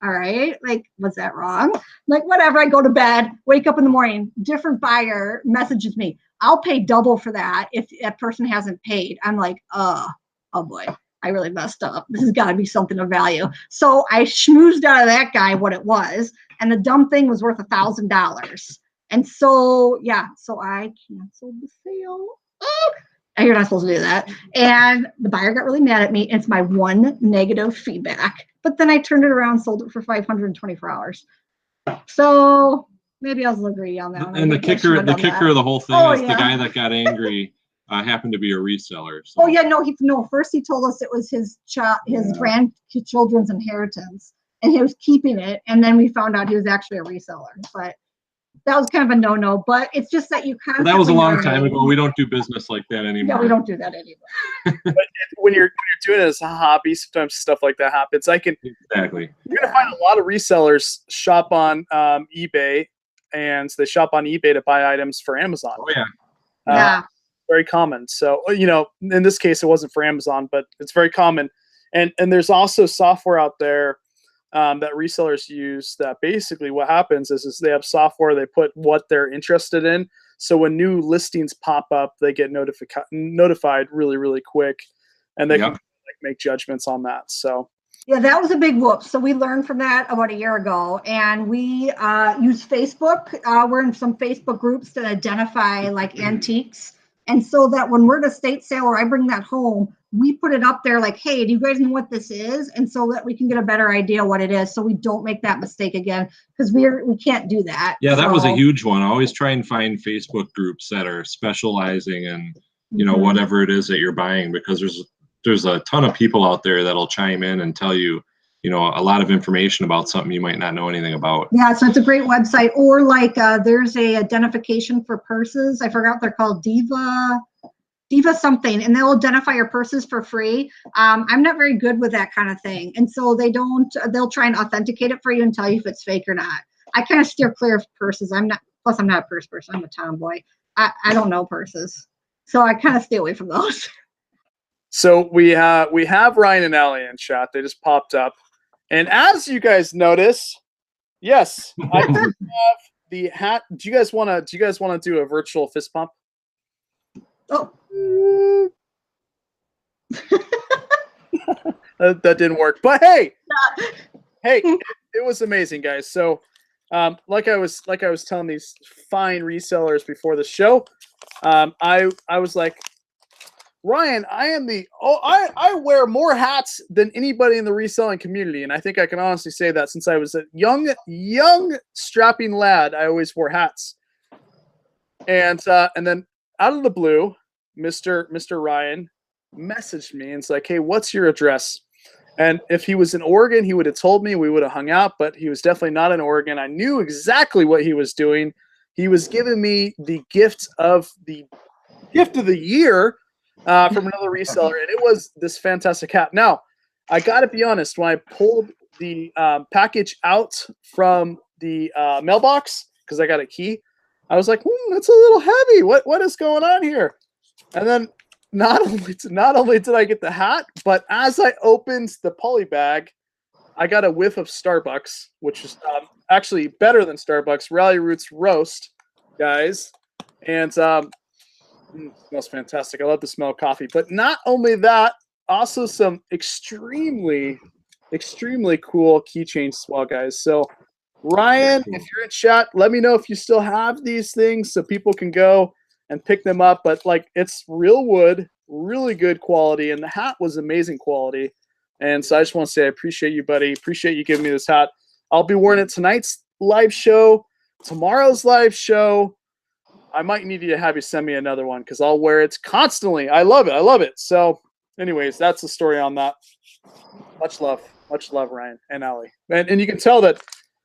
Speaker 2: all right, like, was that wrong? Like, whatever. I go to bed, wake up in the morning, different buyer messages me. I'll pay double for that if that person hasn't paid. I'm like, oh boy, I really messed up. This has got to be something of value. So I schmoozed out of that guy what it was, and the dumb thing was worth $1,000. And so, yeah, so I canceled the sale. You're not supposed to do that. And the buyer got really mad at me. It's my one negative feedback. But then I turned it around, sold it for $524. So maybe I was a little greedy on that one.
Speaker 3: And the kicker of the whole thing is the guy that got angry happened to be a reseller. So.
Speaker 2: Oh yeah, no. First he told us it was his grandchildren's inheritance, and he was keeping it. And then we found out he was actually a reseller. But that was kind of a no-no. But it's just that you kind of.
Speaker 3: That was a long time ago. We don't do business like that anymore.
Speaker 2: Yeah, we don't do that anymore.
Speaker 1: But when you're doing it as a hobby, sometimes stuff like that happens.
Speaker 3: Exactly.
Speaker 1: You're gonna find a lot of resellers shop on eBay, and they shop on eBay to buy items for Amazon.
Speaker 3: Oh yeah.
Speaker 2: Yeah.
Speaker 1: Very common. So, in this case, it wasn't for Amazon, but it's very common. And there's also software out there that resellers use that basically what happens is they have software, they put what they're interested in. So when new listings pop up, they get notified really, really quick, and they can make judgments on that. So.
Speaker 2: Yeah, that was a big whoop. So we learned from that about a year ago, and we use Facebook. We're in some Facebook groups that identify like antiques. And so that when we're at a estate sale or I bring that home, we put it up there like, hey, do you guys know what this is? And so that we can get a better idea what it is, so we don't make that mistake again, because we can't do that.
Speaker 3: Yeah, that was a huge one. I always try and find Facebook groups that are specializing in, whatever it is that you're buying, because there's a ton of people out there that'll chime in and tell you, a lot of information about something you might not know anything about.
Speaker 2: Yeah, so it's a great website. Or like there's a identification for purses. I forgot what they're called, Diva something, and they'll identify your purses for free. I'm not very good with that kind of thing. And so they'll try and authenticate it for you and tell you if it's fake or not. I kind of steer clear of purses. I'm not a purse person. I'm a tomboy. I don't know purses. So I kind of stay away from those.
Speaker 1: So we have Ryan and Allie in chat. They just popped up. And as you guys notice, yes, I have the hat. Do you guys want to do a virtual fist pump?
Speaker 2: Oh.
Speaker 1: That didn't work. But hey, it was amazing, guys. So like I was telling these fine resellers before the show, I was like, Ryan, I wear more hats than anybody in the reselling community, and I think I can honestly say that since I was a young strapping lad, I always wore hats. And then out of the blue, Mr. Ryan messaged me and it's like, hey, what's your address? And if he was in Oregon, he would have told me, we would have hung out, but he was definitely not in Oregon. I knew exactly what he was doing. He was giving me the gift of the year from another reseller, and it was this fantastic hat. Now, I got to be honest, when I pulled the package out from the mailbox, because I got a key, I was like, that's a little heavy. What is going on here? And then not only did I get the hat, but as I opened the poly bag, I got a whiff of Starbucks, which is actually better than Starbucks, Rally Roots Roast, guys. And it smells fantastic. I love the smell of coffee. But not only that, also some extremely, extremely cool keychains as well, guys. So Ryan, if you're in chat, let me know if you still have these things so people can go and pick them up. But like, it's real wood, really good quality, and the hat was amazing quality. And so I just want to say I appreciate you, buddy. Appreciate you giving me this hat. I'll be wearing it tonight's live show, tomorrow's live show. I might need to have you send me another one because I'll wear it constantly. I love it. So anyways, that's the story on that. Much love, Ryan and Allie. And you can tell that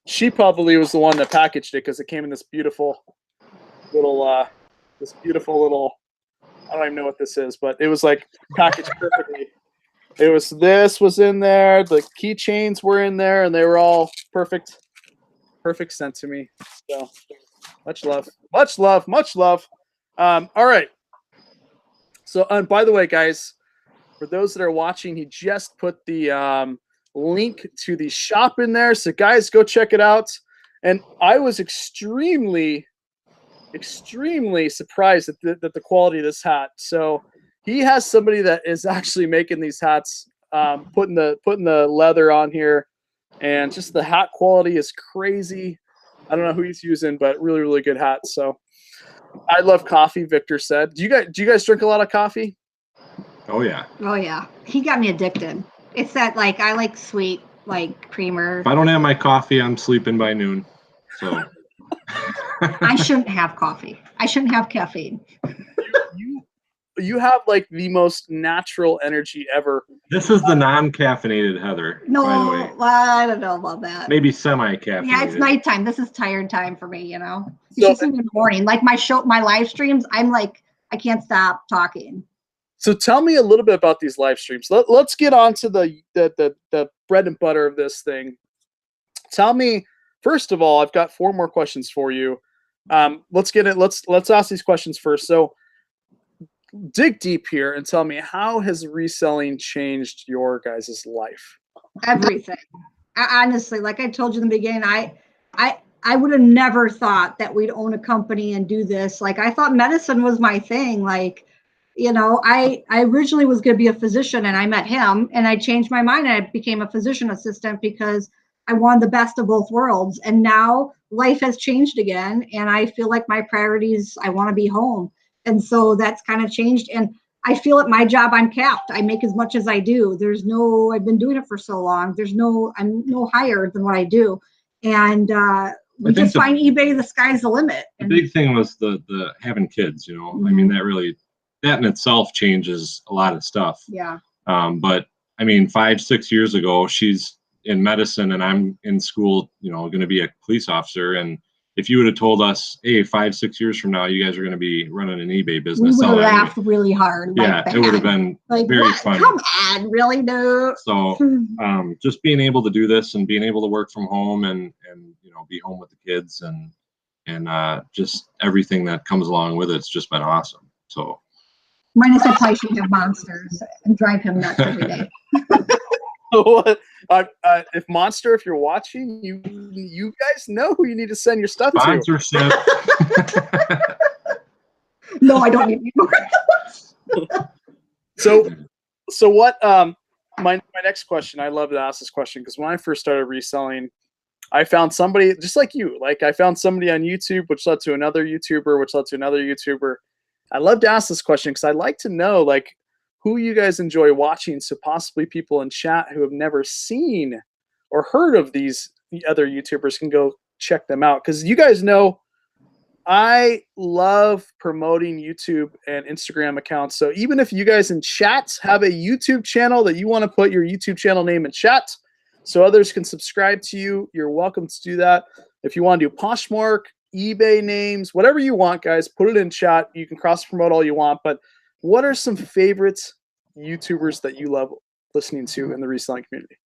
Speaker 1: she probably was the one that packaged it because it came in this beautiful little, I don't even know what this is, but it was like packaged perfectly. This was in there, the keychains were in there, and they were all perfect sent to me. So much love. All right. So, and by the way, guys, for those that are watching, he just put the link to the shop in there. So guys, go check it out. And I was extremely surprised at the quality of this hat. So he has somebody that is actually making these hats, putting the leather on here, and just the hat quality is crazy. I don't know who he's using, but really, really good hat. So I love coffee, Victor said. Do you guys drink a lot of coffee?
Speaker 3: Oh yeah.
Speaker 2: He got me addicted. It's that, like, I like sweet, like creamer.
Speaker 3: If I don't have my coffee, I'm sleeping by noon. So
Speaker 2: I shouldn't have coffee. I shouldn't have caffeine.
Speaker 1: you have like the most natural energy ever.
Speaker 3: This is the non-caffeinated Heather,
Speaker 2: No,
Speaker 3: by the way.
Speaker 2: well, I don't know about that.
Speaker 3: Maybe semi-caffeinated.
Speaker 2: Yeah, it's nighttime. This is tired time for me, you know. You
Speaker 1: So-
Speaker 2: should see me in the morning. Like my live streams, I'm like, I can't stop talking.
Speaker 1: So tell me a little bit about these live streams. Let's get on to the bread and butter of this thing. Tell me, first of all, I've got 4 more questions for you. Let's get it. Let's ask these questions first. So dig deep here and tell me, how has reselling changed your guys' life?
Speaker 2: Everything. Honestly, like I told you in the beginning, I would have never thought that we'd own a company and do this. Like I thought medicine was my thing. Like, you know, I originally was going to be a physician, and I met him, and I changed my mind and I became a physician assistant because I wanted the best of both worlds. And now life has changed again, and I feel like my priorities, I want to be home. And so that's kind of changed. And I feel at my job, I'm capped. I make as much as I do. I've been doing it for so long. I'm no higher than what I do. And we just find eBay, the sky's the limit.
Speaker 3: The big thing was the having kids, you know. I mean, that in itself changes a lot of stuff.
Speaker 2: Yeah.
Speaker 3: But I mean, 5-6 years ago, she's in medicine and I'm in school, you know, going to be a police officer. And if you would have told us, hey, 5-6 years from now, you guys are going to be running an eBay business,
Speaker 2: we would have laughed really hard.
Speaker 3: Yeah, it would have been
Speaker 2: like,
Speaker 3: very funny.
Speaker 2: Come on, really? No.
Speaker 3: So just being able to do this and being able to work from home and you know, be home with the kids and just everything that comes along with it's just been awesome. So
Speaker 2: minus I probably should have monsters and drive him nuts every day.
Speaker 1: If Monster, if you're watching, you guys know who you need to send your stuff
Speaker 3: sponsorship.
Speaker 2: to. No, I don't need any more.
Speaker 1: So what? My next question. I love to ask this question because when I first started reselling, I found somebody just like you. Like I found somebody on YouTube, which led to another YouTuber, which led to another YouTuber. I love to ask this question because I'd like to know like who you guys enjoy watching, so possibly people in chat who have never seen or heard of these other YouTubers can go check them out. Because you guys know I love promoting YouTube and Instagram accounts. So even if you guys in chat have a YouTube channel that you want to put your YouTube channel name in chat so others can subscribe to you, you're welcome to do that. If you want to do Poshmark, eBay names, whatever you want, guys, put it in chat. You can cross promote all you want, but what are some favorite YouTubers that you love listening to in the reselling community?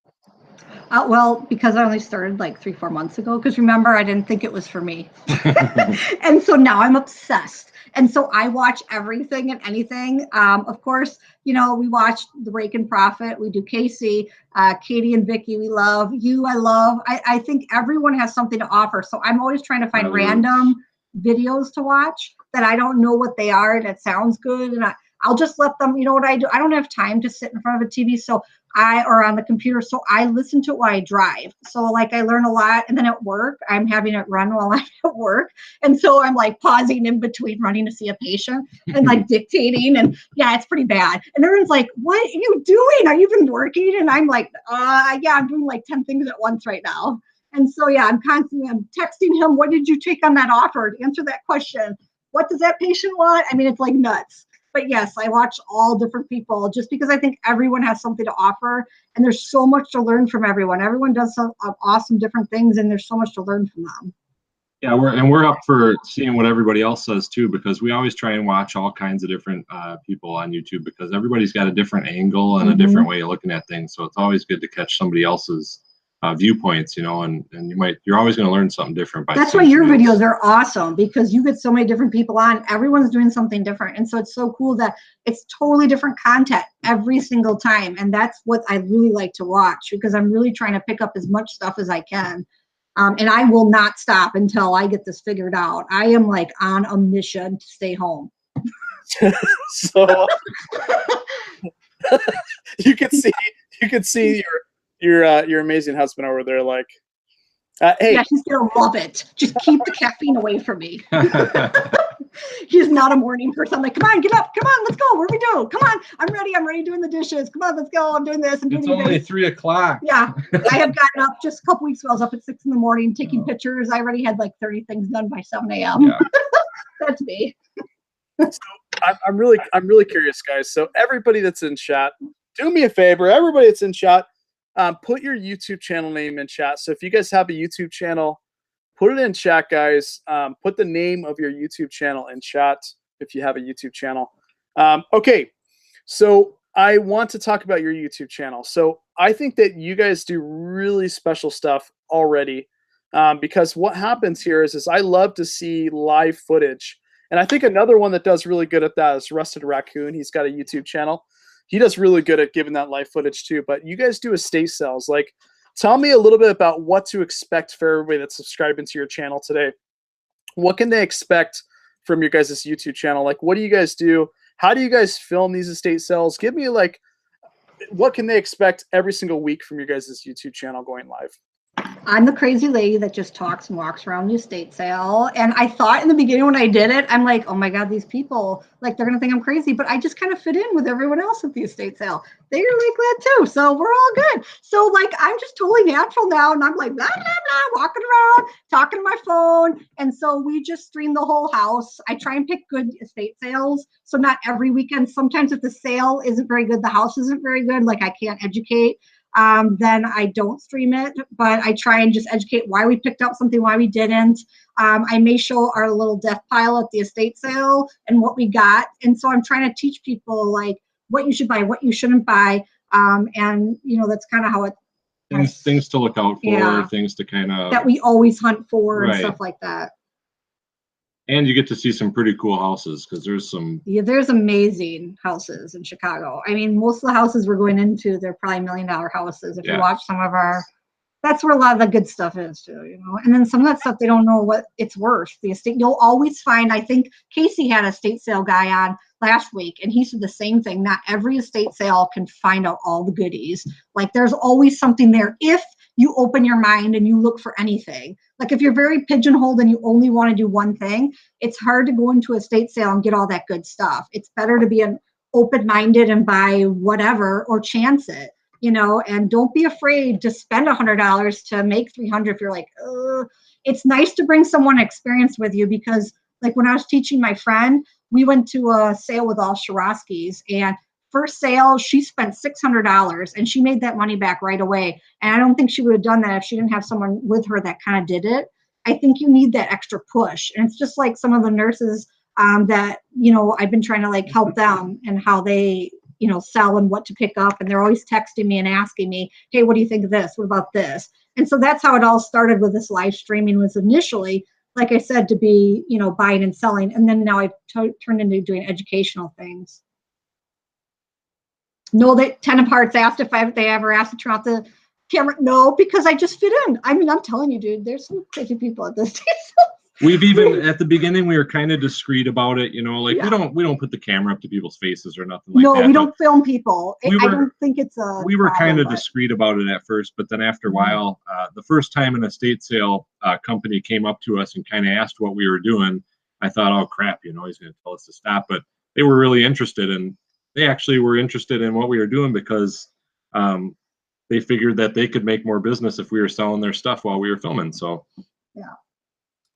Speaker 2: Well, because I only started like 3-4 months ago, because remember, I didn't think it was for me. And so now I'm obsessed. And so I watch everything and anything. Of course, you know, we watch The Rake and Profit. We do Casey, Katie and Vicky. We love you. I think everyone has something to offer. So I'm always trying to find random videos to watch that I don't know what they are. That sounds good. And I'll just let them, you know what I do? I don't have time to sit in front of a TV. Or on the computer. So I listen to it while I drive. So like I learn a lot. And then at work, I'm having it run while I'm at work. And so I'm like pausing in between running to see a patient and like dictating. And yeah, it's pretty bad. And everyone's like, what are you doing? Are you even working? And I'm like, yeah, I'm doing like 10 things at once right now. And so, yeah, I'm texting him. What did you take on that offer? To answer that question. What does that patient want? I mean, it's like nuts. But yes, I watch all different people just because I think everyone has something to offer and there's so much to learn from everyone. Everyone does some awesome different things and there's so much to learn from them.
Speaker 3: Yeah, we're up for seeing what everybody else says too, because we always try and watch all kinds of different people on YouTube because everybody's got a different angle and a different way of looking at things. So it's always good to catch somebody else's viewpoints, you know, and you're always going to learn something different. That's why
Speaker 2: your videos are awesome because you get so many different people on. Everyone's doing something different. And so it's so cool that it's totally different content every single time. And that's what I really like to watch because I'm really trying to pick up as much stuff as I can. And I will not stop until I get this figured out. I am like on a mission to stay home.
Speaker 1: So you can see your amazing husband over there, like, hey.
Speaker 2: Yeah, he's gonna love it. Just keep the caffeine away from me. He's not a morning person. I'm like, come on, get up, come on, let's go. Where we do? Come on, I'm ready doing the dishes. Come on, let's go. I'm doing this.
Speaker 3: It's only 3 o'clock.
Speaker 2: Yeah, I have gotten up just a couple weeks ago. I was up at 6 in the morning taking pictures. I already had like 30 things done by 7 a.m. Yeah. That's me.
Speaker 1: So I'm really curious, guys. So everybody that's in chat, do me a favor. Everybody that's in chat, put your YouTube channel name in chat. So if you guys have a YouTube channel, put it in chat, guys. Put the name of your YouTube channel in chat if you have a YouTube channel. Okay, so I want to talk about your YouTube channel. So I think that you guys do really special stuff already, because what happens here is I love to see live footage. And I think another one that does really good at that is Rusted Raccoon. He's got a YouTube channel. He does really good at giving that live footage too. But you guys do estate sales. Like, tell me a little bit about what to expect for everybody that's subscribing to your channel today. What can they expect from your guys' YouTube channel? Like, what do you guys do? How do you guys film these estate sales? Give me, like, what can they expect every single week from your guys' YouTube channel going live?
Speaker 2: I'm the crazy lady that just talks and walks around the estate sale. And I thought in the beginning when I did it, I'm like, oh my God, these people, like, they're going to think I'm crazy. But I just kind of fit in with everyone else at the estate sale. They're like that too. So we're all good. So, like, I'm just totally natural now. And I'm like, blah, blah, blah, walking around, talking to my phone. And so we just stream the whole house. I try and pick good estate sales. So not every weekend. Sometimes if the sale isn't very good, the house isn't very good, like I can't educate, then I don't stream it, but I try and just educate why we picked up something, why we didn't. I may show our little death pile at the estate sale and what we got. And so I'm trying to teach people, like, what you should buy, what you shouldn't buy. And, you know, that's kind of how it.
Speaker 3: Things to look out for,
Speaker 2: yeah,
Speaker 3: things to kind of.
Speaker 2: That we always hunt for,
Speaker 3: right,
Speaker 2: and stuff like that.
Speaker 3: And you get to see some pretty cool houses, because there's some.
Speaker 2: Yeah, there's amazing houses in Chicago. I mean, most of the houses we're going into, they're probably $1 million houses. If you watch some of our, that's where a lot of the good stuff is too, you know. And then some of that stuff, they don't know what it's worth. The estate, you'll always find, I think Casey had a estate sale guy on last week, and he said the same thing. Not every estate sale can find out all the goodies. Like, there's always something there if you open your mind and you look for anything. Like, if you're very pigeonholed and you only want to do one thing, it's hard to go into a estate sale and get all that good stuff. It's better to be an open-minded and buy whatever, or chance it, you know. And don't be afraid to spend $100 to make $300 if you're like, ugh. It's nice to bring someone experienced with you, because, like, when I was teaching my friend, we went to a sale with all Shirosky's, and first sale, she spent $600 and she made that money back right away. And I don't think she would have done that if she didn't have someone with her that kind of did it. I think you need that extra push. And it's just like some of the nurses that, you know, I've been trying to, like, help them and how they, you know, sell and what to pick up. And they're always texting me and asking me, hey, what do you think of this? What about this? And so that's how it all started with this live streaming, was initially, like I said, to be, you know, buying and selling. And then now I've turned into doing educational things. No, that Ten Parts asked if they ever asked to turn off the camera. No, because I just fit in. I mean, I'm telling you, dude, there's some crazy people at this station.
Speaker 3: We've even, at the beginning, we were kind of discreet about it, you know, like, we don't put the camera up to people's faces or nothing like that.
Speaker 2: No, we don't film people. I don't think it's a
Speaker 3: We were kind of discreet about it at first, but then after a while, the first time an estate sale company came up to us and kind of asked what we were doing, I thought, oh crap, you know, he's going to tell us to stop. But they were really interested, and they actually were interested in what we were doing, because they figured that they could make more business if we were selling their stuff while we were filming. So
Speaker 2: yeah.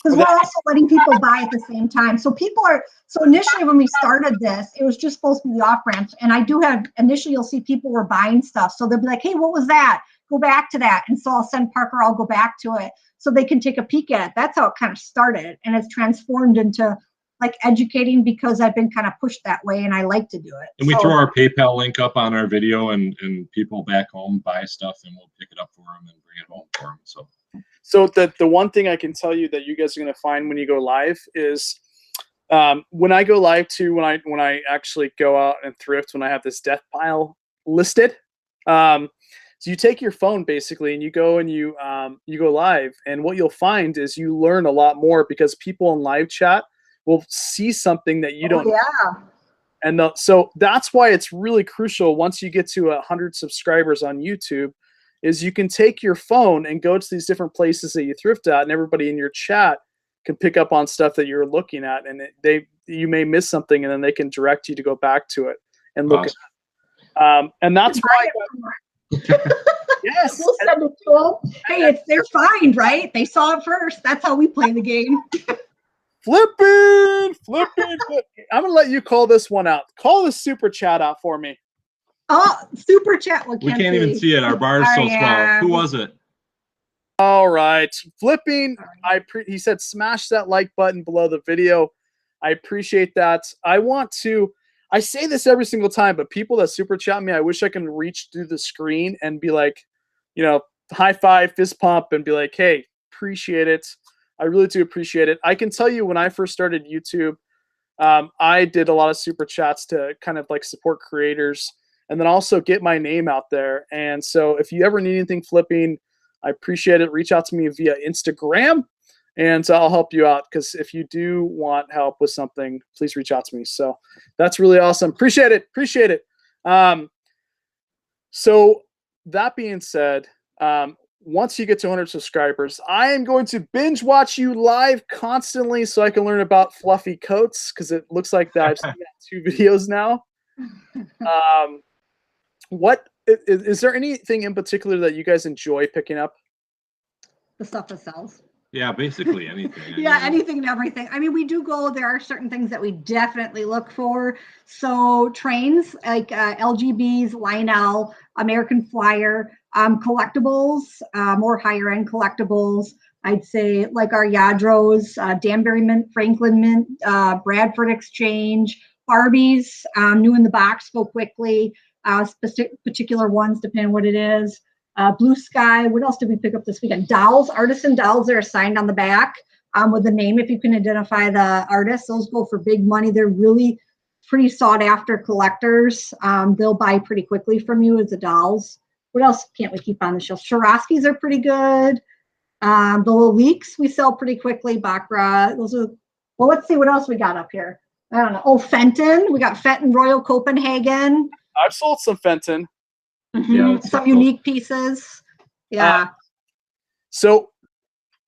Speaker 2: Because we're also letting people buy at the same time. So people are, so initially when we started this, it was just supposed to be the off-ramps. And I do have, initially you'll see people were buying stuff. So they'll be like, hey, what was that? Go back to that. And so I'll send Parker, I'll go back to it so they can take a peek at it. That's how it kind of started. And it's transformed into, like, educating, because I've been kind of pushed that way and I like to do it.
Speaker 3: And we throw our PayPal link up on our video, and people back home buy stuff, and we'll pick it up for them and bring it home for them. So
Speaker 1: the one thing I can tell you that you guys are going to find when you go live is, when I go live too, when I actually go out and thrift, when I have this death pile listed, so you take your phone basically and you go and you go live, and what you'll find is you learn a lot more, because people in live chat will see something that you don't.
Speaker 2: Yeah.
Speaker 1: And so that's why it's really crucial, once you get to 100 subscribers on YouTube, is you can take your phone and go to these different places that you thrift at, and everybody in your chat can pick up on stuff that you're looking at, and you may miss something, and then they can direct you to go back to it and look at it. And that's why. Yes.
Speaker 2: We'll send it to them. Hey, it's their find, right? They saw it first. That's how we play the game.
Speaker 1: Flipping. I'm gonna let you call this one out. Call the super chat out for me.
Speaker 2: Oh, super chat.
Speaker 3: We can't even see it. Our bar is so small. Who was it?
Speaker 1: All right, Flipping. He said smash that like button below the video. I appreciate that. I say this every single time, but people that super chat me, I wish I can reach through the screen and be like, high five, fist pump, and be like, hey, appreciate it. I really do appreciate it. I can tell you when I first started YouTube, I did a lot of super chats to kind of like support creators and then also get my name out there. And so if you ever need anything flipping, I appreciate it. Reach out to me via Instagram and I'll help you out. Because if you do want help with something, please reach out to me. So that's really awesome. Appreciate it. So that being said, once you get to 100 subscribers, I am going to binge watch you live constantly so I can learn about fluffy coats, because it looks like that I've seen that 2 videos now. What is there anything in particular that you guys enjoy picking up?
Speaker 2: The stuff that sells.
Speaker 3: Yeah, basically anything.
Speaker 2: Yeah, anything and everything. I mean, we do go, there are certain things that we definitely look for. So trains like LGBs, Lionel, American Flyer, collectibles, more higher end collectibles. I'd say like our Yadros, Danbury Mint, Franklin Mint, Bradford Exchange, Barbies, new in the box, go quickly. Particular ones, depending on what it is. Blue Sky. What else did we pick up this weekend? Dolls, artisan dolls that are signed on the back with the name, if you can identify the artist. Those go for big money. They're really pretty sought after collectors. They'll buy pretty quickly from you as the dolls. What else can't we keep on the shelf? Swarovskis are pretty good. The little leaks we sell pretty quickly. Baccarat. Those are, well, let's see what else we got up here. I don't know. Oh, Fenton. We got Fenton Royal Copenhagen.
Speaker 1: I've sold some Fenton.
Speaker 2: Mm-hmm.
Speaker 3: Yeah,
Speaker 2: some unique pieces. Yeah.
Speaker 1: So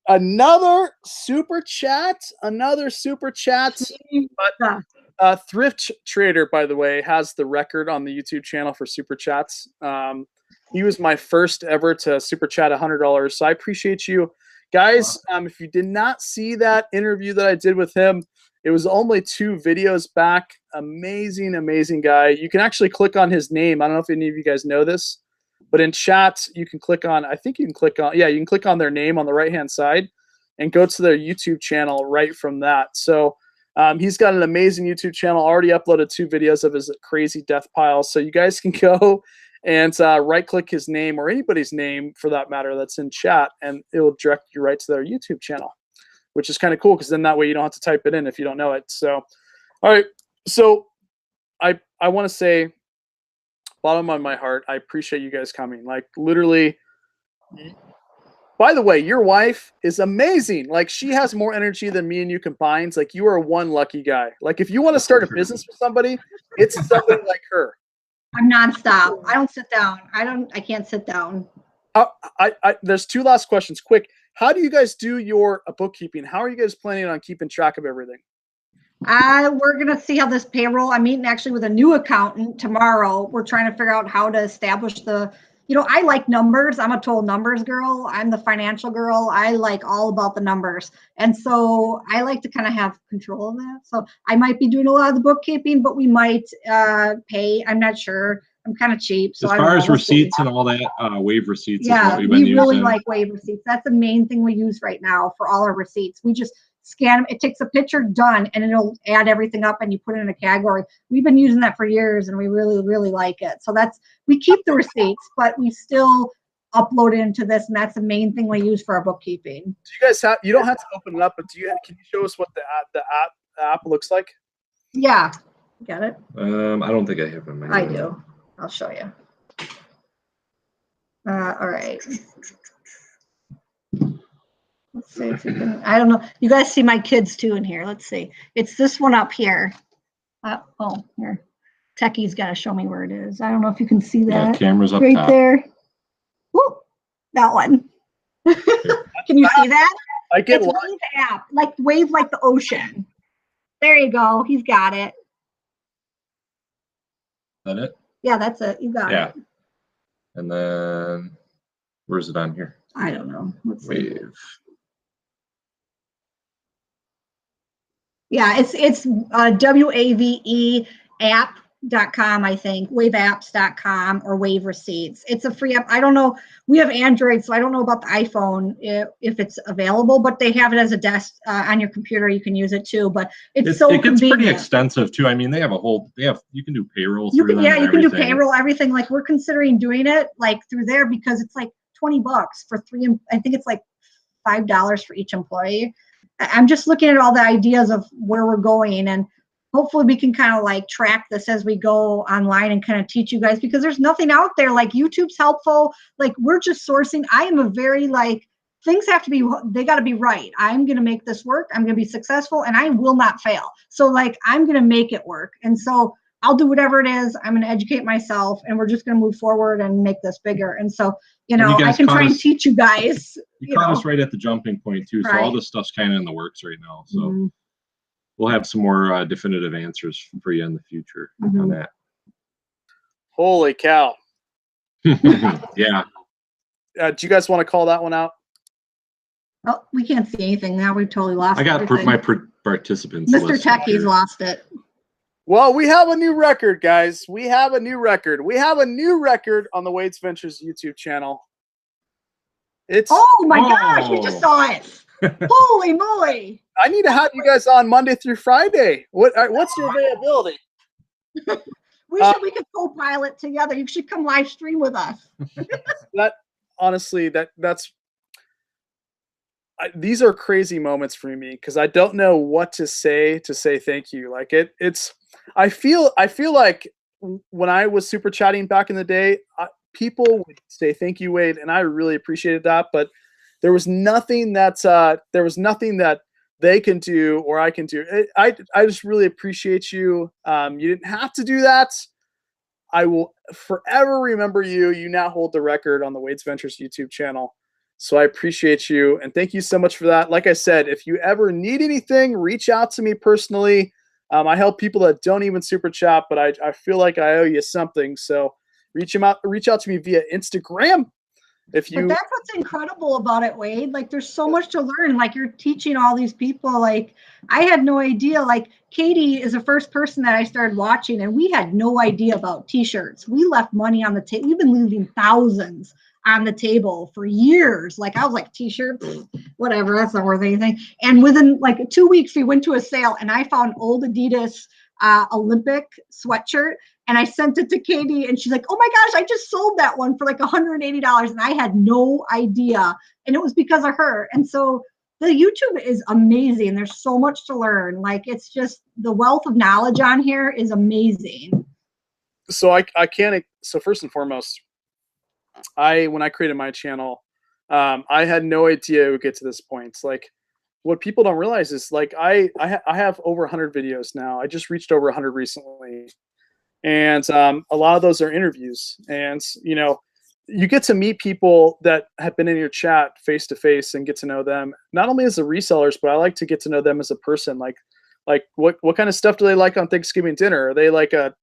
Speaker 1: another super chat. But Thrift Trader, by the way, has the record on the YouTube channel for super chats. He was my first ever to super chat $100. So I appreciate you guys. If you did not see that interview that I did with him, it was only 2 videos back. Amazing guy. You can actually click on his name. I don't know if any of you guys know this, but in chat, you can click on, you can click on their name on the right-hand side and go to their YouTube channel right from that. So he's got an amazing YouTube channel, already uploaded 2 videos of his crazy death pile. So you guys can go and right-click his name or anybody's name for that matter that's in chat, and it will direct you right to their YouTube channel, which is kind of cool because then that way you don't have to type it in if you don't know it. So, all right. So I want to say, bottom of my heart, I appreciate you guys coming. Like literally, by the way, your wife is amazing. Like she has more energy than me and you combined. Like you are one lucky guy. Like if you want to start a business with somebody, it's somebody like her.
Speaker 2: I'm nonstop. I don't sit down. I can't sit down.
Speaker 1: There's 2 last questions. Quick. How do you guys do your bookkeeping? How are you guys planning on keeping track of everything?
Speaker 2: We're going to see how this payroll, I'm meeting actually with a new accountant tomorrow. We're trying to figure out how to establish I like numbers. I'm a total numbers girl. I'm the financial girl. I like all about the numbers. And so I like to kind of have control of that. So I might be doing a lot of the bookkeeping, but we might pay. I'm not sure. I'm kind of cheap. So
Speaker 3: as far as receipts and all that, wave receipts is what we've been using.
Speaker 2: Yeah, we really like wave receipts. That's the main thing we use right now for all our receipts. We just scan them. It takes a picture, done, and it'll add everything up and you put it in a category. We've been using that for years and we really like it. So we keep the receipts, but we still upload it into this, and that's the main thing we use for our bookkeeping.
Speaker 1: Do you guys you don't have to open it up, but can you show us what the app looks like?
Speaker 2: Yeah. Got it?
Speaker 3: I don't think I have them.
Speaker 2: I do. I'll show you. All right. Let's see if we can, I don't know. You guys see my kids too in here. Let's see. It's this one up here. Here. Techie's got to show me where it is. I don't know if you can see that.
Speaker 3: Yeah, camera's up
Speaker 2: right
Speaker 3: top.
Speaker 2: There. Woo, that one. Can you see that?
Speaker 1: I get
Speaker 2: it's Wave app, like Wave, like the ocean. There you go. He's got it.
Speaker 3: Is that it?
Speaker 2: Yeah, that's it. You got it.
Speaker 3: And then where's it on here?
Speaker 2: I don't know. Let's see.
Speaker 3: Wave.
Speaker 2: Yeah, it's WAVE app.com, I think, waveapps.com or Wave Receipts. It's a free app. I don't know. We have Android, so I don't know about the iPhone if it's available, but they have it as a desk on your computer. You can use it too, but it gets convenient.
Speaker 3: Pretty extensive too. I mean, you can do payroll
Speaker 2: You
Speaker 3: through
Speaker 2: can,
Speaker 3: them.
Speaker 2: yeah, you can do payroll, everything. Like we're considering doing it like through there because it's like $20 for I think it's like $5 for each employee. I'm just looking at all the ideas of where we're going, and hopefully we can kind of like track this as we go online and kind of teach you guys, because there's nothing out there. Like YouTube's helpful. Like we're just sourcing. I am a very like, things have to be, they got to be right. I'm going to make this work. I'm going to be successful and I will not fail. So like, I'm going to make it work. And so I'll do whatever it is. I'm going to educate myself and we're just going to move forward and make this bigger. And so, you know, I can try and teach you guys.
Speaker 3: You caught us right at the jumping point too. So all this stuff's kind of in the works right now. So we'll have some more definitive answers for you in the future on that.
Speaker 1: Holy cow.
Speaker 3: Yeah.
Speaker 1: Do you guys want to call that one out?
Speaker 2: Oh, we can't see anything now. We've totally lost
Speaker 3: I got my participants.
Speaker 2: Mr. Techie's lost it.
Speaker 1: Well, we have a new record, guys. We have a new record. We have a new record on the Wade's Ventures YouTube channel.
Speaker 2: Oh my gosh, we just saw it. Holy moly.
Speaker 1: I need to have you guys on Monday through Friday. What's your availability?
Speaker 2: We could co-pilot together. You should come live stream with us.
Speaker 1: These are crazy moments for me because I don't know what to say thank you. Like I feel like when I was super chatting back in the day, people would say thank you, Wade, and I really appreciated that. But there was nothing that they can do or I can do. I just really appreciate you. You didn't have to do that. I will forever remember you. You now hold the record on the Wade's Ventures YouTube channel. So I appreciate you. And thank you so much for that. Like I said, if you ever need anything, reach out to me personally. I help people that don't even super chat, but I feel like I owe you something. So reach out to me via Instagram. But that's
Speaker 2: what's incredible about it, Wade. Like there's so much to learn. Like you're teaching all these people. Like I had no idea. Like Katie is the first person that I started watching, and we had no idea about t-shirts. We left money on the table. We've been leaving thousands on the table for years. Like I was like, t-shirt, whatever, that's not worth anything. And within like 2 weeks, we went to a sale and I found old Adidas Olympic sweatshirt. And I sent it to Katie and she's like, oh my gosh, I just sold that one for like $180. And I had no idea. And it was because of her. And so the YouTube is amazing. There's so much to learn. Like it's just the wealth of knowledge on here is amazing.
Speaker 1: So so first and foremost, when I created my channel, I had no idea it would get to this point. Like what people don't realize is like I have over 100 videos now. I just reached over 100 recently. And a lot of those are interviews. And, you know, you get to meet people that have been in your chat face to face and get to know them, not only as the resellers, but I like to get to know them as a person. Like what kind of stuff do they like on Thanksgiving dinner? Are they like a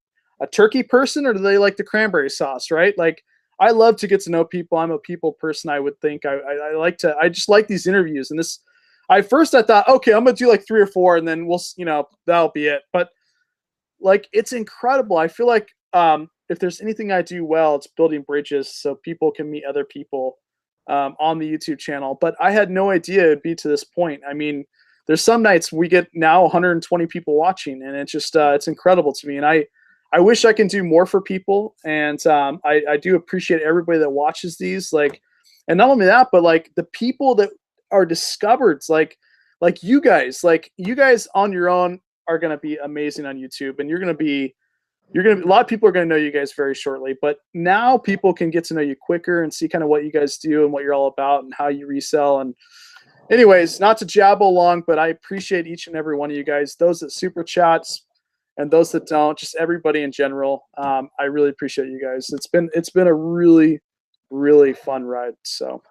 Speaker 1: turkey person or do they like the cranberry sauce, right? Like I love to get to know people. I'm a people person. I would think I just like these interviews. And first I thought, okay, I'm going to do like 3 or 4 and then that'll be it. But like, it's incredible. I feel like if there's anything I do well, it's building bridges so people can meet other people on the YouTube channel. But I had no idea it'd be to this point. I mean, there's some nights we get now 120 people watching, and it's just it's incredible to me. And I wish I can do more for people. And I do appreciate everybody that watches these. Like, and not only that, but like the people that are discovered, like you guys on your own are going to be amazing on YouTube, and a lot of people are going to know you guys very shortly, but now people can get to know you quicker and see kind of what you guys do and what you're all about and how you resell. And anyways, not to jabber along, but I appreciate each and every one of you guys, those that super chats and those that don't, just everybody in general. I really appreciate you guys. It's been a really, really fun ride. So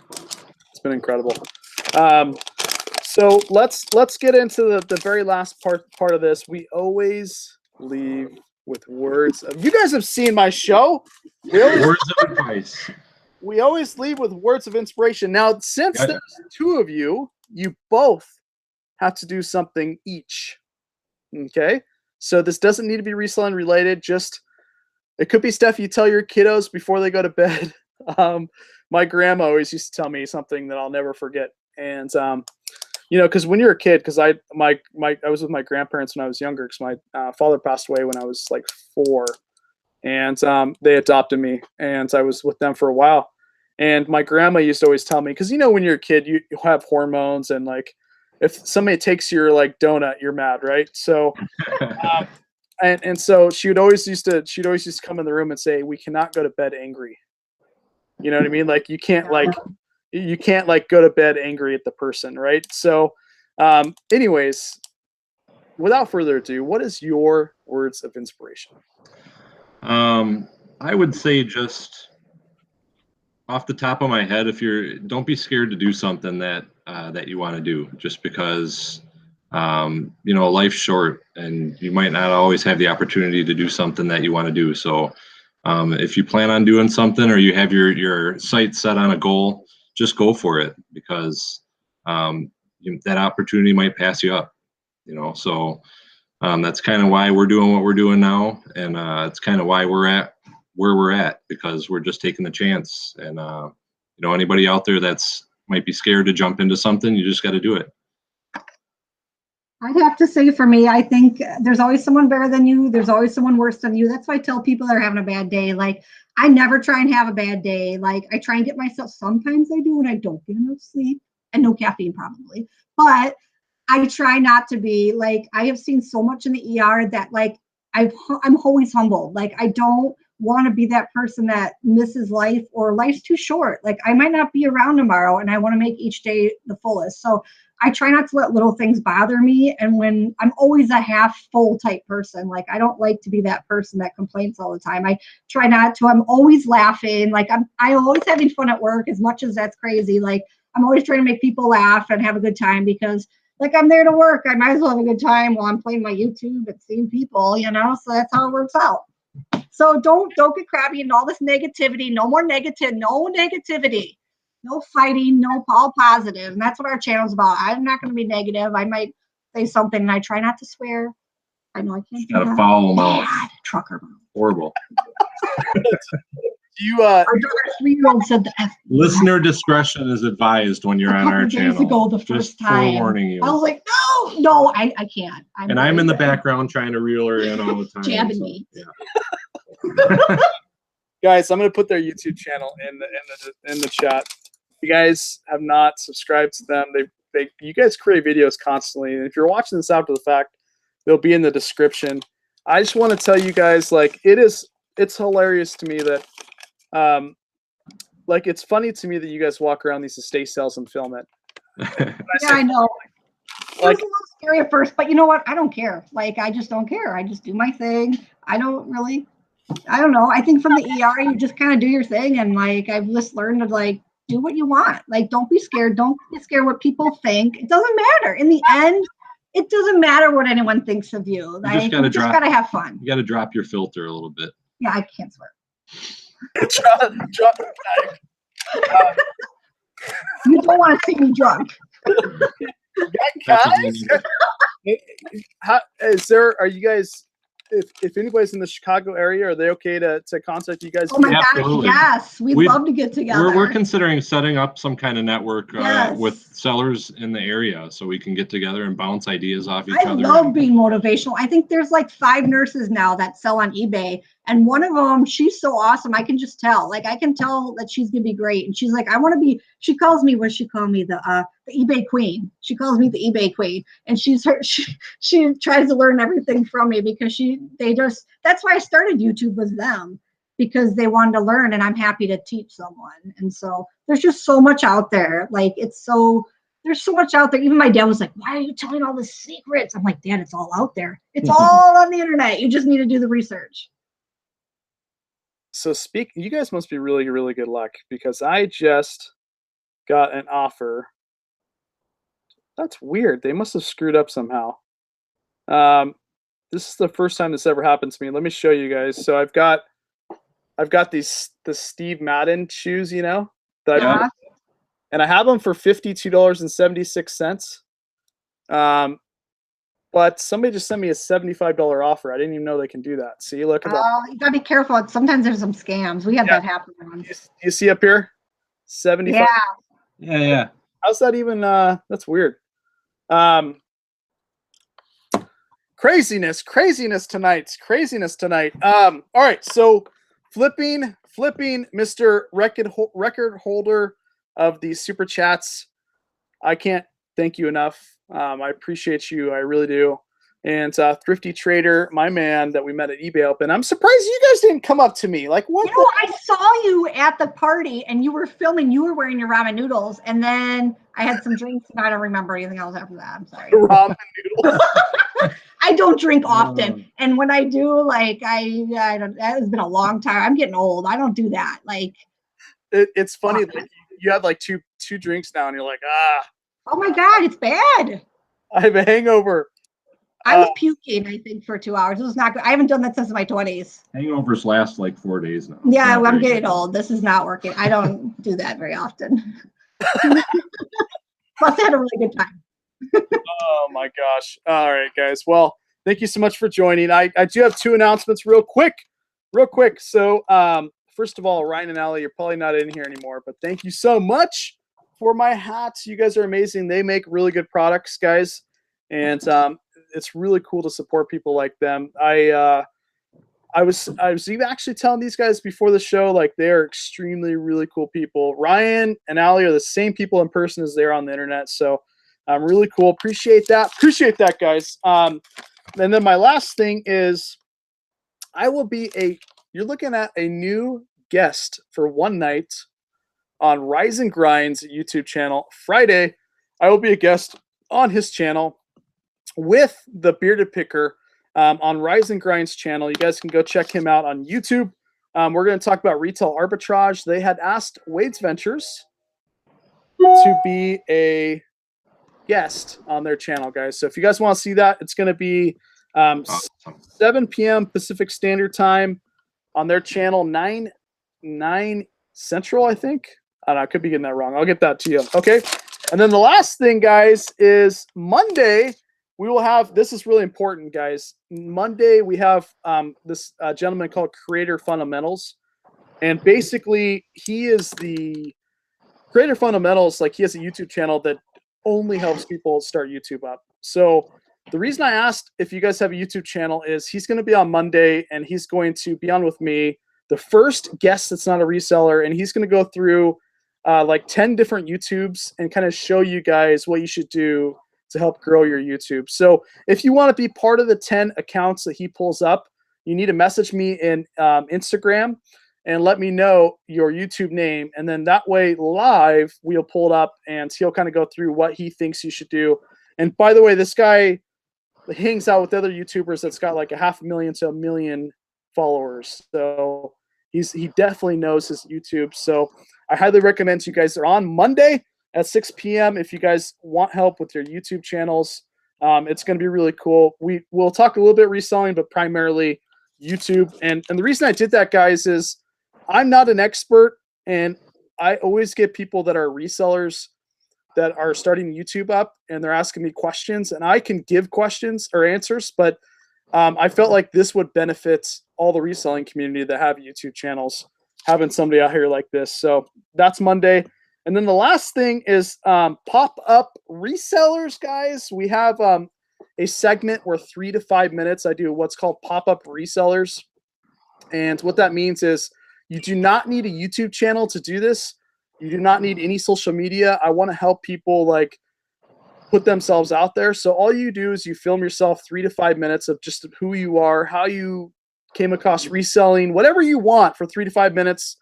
Speaker 1: it's been incredible. So let's get into the very last part of this. We always leave with words of, you guys have seen my show.
Speaker 3: Words of advice.
Speaker 1: We always leave with words of inspiration. Now, since there's 2 of you, you both have to do something each. Okay, so this doesn't need to be reselling related. Just it could be stuff you tell your kiddos before they go to bed. My grandma always used to tell me something that I'll never forget, and you know, because when you're a kid, because I was with my grandparents when I was younger, because my father passed away when I was like 4, and they adopted me, and I was with them for a while. And my grandma used to always tell me, because you know, when you're a kid, you have hormones, and like if somebody takes your like donut, you're mad, right? So, and so she'd always used to come in the room and say, "We cannot go to bed angry." You know what I mean? Like you can't like go to bed angry at the person, right? So, anyways, without further ado, what is your words of inspiration?
Speaker 3: I would say, just off the top of my head, don't be scared to do something that you want to do, just because you know, life's short and you might not always have the opportunity to do something that you want to do. So if you plan on doing something, or you have your sights set on a goal, just go for it, because that opportunity might pass you up, you know. So that's kind of why we're doing what we're doing now, and it's kind of why we're at where we're at, because we're just taking the chance. And you know, anybody out there that's might be scared to jump into something, you just got to do it.
Speaker 2: I'd have to say, for me, I think there's always someone better than you. There's always someone worse than you. That's why I tell people that are having a bad day, like, I never try and have a bad day. Like, I try and get myself, sometimes I do when I don't get enough sleep, and no caffeine probably, but I try not to be. Like, I have seen so much in the ER that, like, I'm always humbled. Like, I don't want to be that person that misses life, or life's too short. Like, I might not be around tomorrow, and I want to make each day the fullest. So I try not to let little things bother me. And when I'm always a half full type person, like, I don't like to be that person that complains all the time. I try not to. I'm always laughing. Like, I'm always having fun at work, as much as that's crazy. Like, I'm always trying to make people laugh and have a good time, because, like, I'm there to work. I might as well have a good time while I'm playing my YouTube and seeing people, you know? So that's how it works out. So don't get crabby and all this negativity. No more no negativity. No fighting, no all positive. And that's what our channel's about. I'm not going to be negative. I might say something, and I try not to swear. I know I can't.
Speaker 3: Got a foul mouth.
Speaker 2: Trucker mouth.
Speaker 3: Horrible.
Speaker 1: You
Speaker 2: Our daughter's 3-year-old said the F.
Speaker 3: Listener discretion is advised when you're on our channel.
Speaker 2: Days ago, the first
Speaker 3: just
Speaker 2: time.
Speaker 3: forewarning you.
Speaker 2: I was like, no, I can't.
Speaker 3: I'm in the background trying to reel her in all the time.
Speaker 2: Jabbing
Speaker 3: so,
Speaker 2: me.
Speaker 3: Yeah.
Speaker 1: guys, I'm gonna put their YouTube channel in the chat. If you guys have not subscribed to them, you guys create videos constantly, and if you're watching this after the fact, they'll be in the description. I just want to tell you guys, like, it's hilarious to me that like, it's funny to me that you guys walk around these estate sales and film it.
Speaker 2: Yeah, I know. It was a little scary at first, but you know what? I don't care. Like, I just don't care. I just do my thing. I don't know. I think from the ER, you just kind of do your thing. And, like, I've just learned to, like, do what you want. Like, don't be scared. Don't get scared what people think. It doesn't matter. In the end, it doesn't matter what anyone thinks of you. Like, you just gotta have fun.
Speaker 3: You got to drop your filter a little bit.
Speaker 2: Yeah, I can't swear. You don't want to see me drunk.
Speaker 1: Guys, are you guys, if anybody's in the Chicago area, are they okay to contact you guys?
Speaker 2: Oh my
Speaker 3: Absolutely.
Speaker 2: gosh, yes. We'd love to get together.
Speaker 3: We're considering setting up some kind of network
Speaker 2: Yes.
Speaker 3: with sellers in the area, so we can get together and bounce ideas off each
Speaker 2: I
Speaker 3: other.
Speaker 2: love being motivational. I think there's like 5 nurses now that sell on eBay. And one of them, she's so awesome. I can just tell. Like, I can tell that she's going to be great. And she's like, I want to be, she calls me, what she called me? The eBay queen. She calls me the eBay queen. And she tries to learn everything from me, because that's why I started YouTube with them, because they wanted to learn, and I'm happy to teach someone. And so there's just so much out there. Like, there's so much out there. Even my dad was like, why are you telling all the secrets? I'm like, Dad, it's all out there. It's all on the internet. You just need to do the research.
Speaker 1: So you guys must be really, really good luck, because I just got an offer. That's weird. They must have screwed up somehow. This is the first time this ever happened to me. Let me show you guys. So I've got the Steve Madden shoes, you know, that I bought, and I have them for $52.76. But somebody just sent me a $75 offer. I didn't even know they can do that. See, look at that.
Speaker 2: Oh, you gotta be careful. Sometimes there's some scams. We had that happen once.
Speaker 1: You see up here? 75.
Speaker 2: Yeah.
Speaker 3: Yeah.
Speaker 1: How's that even? That's weird. Craziness tonight. All right. So flipping Mr. record holder of the super chats. I can't thank you enough. I appreciate you. I really do. And Thrifty Trader, my man that we met at eBay Open. I'm surprised you guys didn't come up to me. Like, what?
Speaker 2: You know, I saw you at the party and you were filming. You were wearing your ramen noodles. And then I had some drinks and I don't remember anything else after that. I'm sorry.
Speaker 1: Ramen noodles.
Speaker 2: I don't drink often. And when I do, like, I don't, that has been a long time. I'm getting old. I don't do that. Like,
Speaker 1: it's funny that you have like two drinks now and you're like,
Speaker 2: oh my God, it's bad.
Speaker 1: I have a hangover.
Speaker 2: I was puking, I think, for 2 hours. It was not good. I haven't done that since my 20s.
Speaker 3: Hangovers last like 4 days now.
Speaker 2: Yeah, I'm getting old. This is not working. I don't do that very often. Plus, I had a really good time.
Speaker 1: Oh my gosh. All right, guys. Well, thank you so much for joining. I do have 2 announcements real quick. So first of all, Ryan and Allie, you're probably not in here anymore, but thank you so much for my hats. You guys are amazing. They make really good products, guys. And it's really cool to support people like them. I was even actually telling these guys before the show, like, they're extremely really cool people. Ryan and Allie are the same people in person as they're on the internet. So really cool. Appreciate that, guys. And then my last thing is you're looking at a new guest for one night on Rise and Grind's YouTube channel. Friday, I will be a guest on his channel with the Bearded Picker on Rise and Grind's channel. You guys can go check him out on YouTube. We're going to talk about retail arbitrage. They had asked Wade's Ventures to be a guest on their channel, guys. So if you guys want to see that, it's going to be 7 p.m. Pacific Standard Time on their channel, 9 Central, I think. I don't know, I could be getting that wrong. I'll get that to you. Okay. And then the last thing, guys, is Monday. We will have, this is really important, guys. Monday, we have this gentleman called Creator Fundamentals. And basically, he is the Creator Fundamentals. Like, he has a YouTube channel that only helps people start YouTube up. So the reason I asked if you guys have a YouTube channel is he's going to be on Monday, and he's going to be on with me, the first guest that's not a reseller. And he's going to go through like 10 different YouTubes and kind of show you guys what you should do to help grow your YouTube. So if you want to be part of the 10 accounts that he pulls up, you need to message me in Instagram and let me know your YouTube name. And then that way live, we'll pull it up and he'll kind of go through what he thinks you should do. And by the way, this guy hangs out with other YouTubers that's got like 500,000 to 1 million followers. So he definitely knows his YouTube. So I highly recommend you guys are on Monday at 6 p.m. if you guys want help with your YouTube channels. It's going to be really cool. We'll talk a little bit reselling, but primarily YouTube. And the reason I did that, guys, is I'm not an expert, and I always get people that are resellers that are starting YouTube up, and they're asking me questions, and I can give questions or answers, but I felt like this would benefit all the reselling community that have YouTube channels, having somebody out here like this. So that's Monday. And then the last thing is pop-up resellers, guys. We have a segment where 3 to 5 minutes I do what's called pop-up resellers. And what that means is you do not need a YouTube channel to do this. You do not need any social media. I want to help people like put themselves out there. So all you do is you film yourself 3 to 5 minutes of just who you are, how you came across reselling, whatever you want for 3 to 5 minutes.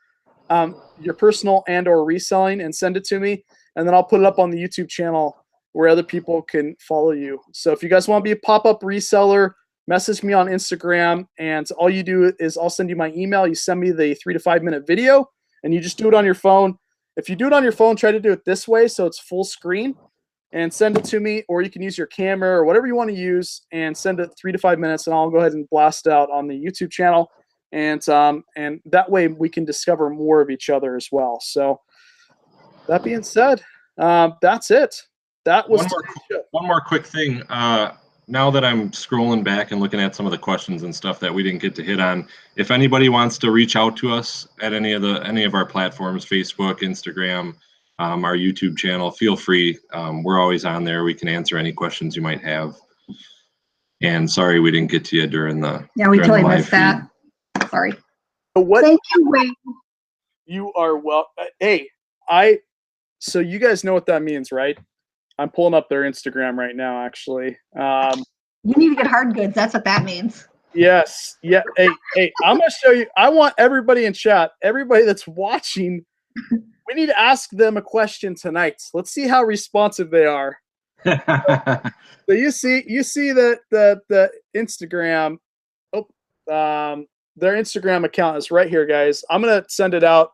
Speaker 1: Your personal and or reselling, and send it to me, and then I'll put it up on the YouTube channel where other people can follow you. So if you guys want to be a pop-up reseller, message me on Instagram, and all you do is I'll send you my email. You send me the 3 to 5 minute video, and you just do it on your phone. If you do it on your phone, try to do it this way so it's full screen, and send it to me, or you can use your camera or whatever you want to use and send it 3 to 5 minutes, and I'll go ahead and blast out on the YouTube channel. And that way we can discover more of each other as well. So that being said, that's it. That was
Speaker 3: one more quick thing. Now that I'm scrolling back and looking at some of the questions and stuff that we didn't get to hit on, if anybody wants to reach out to us at any of our platforms, Facebook, Instagram, our YouTube channel, feel free. We're always on there. We can answer any questions you might have. And sorry we didn't get to you during the
Speaker 2: we totally
Speaker 3: live
Speaker 2: missed that. Sorry.
Speaker 1: Thank
Speaker 2: you, Wayne.
Speaker 1: You are well. Hey, so you guys know what that means, right? I'm pulling up their Instagram right now, actually.
Speaker 2: You need to get hard goods. That's what that means.
Speaker 1: Yes. Yeah. Hey, I'm going to show you. I want everybody in chat, everybody that's watching, we need to ask them a question tonight. Let's see how responsive they are. So you see that the Instagram, their Instagram account is right here, guys. I'm going to send it out,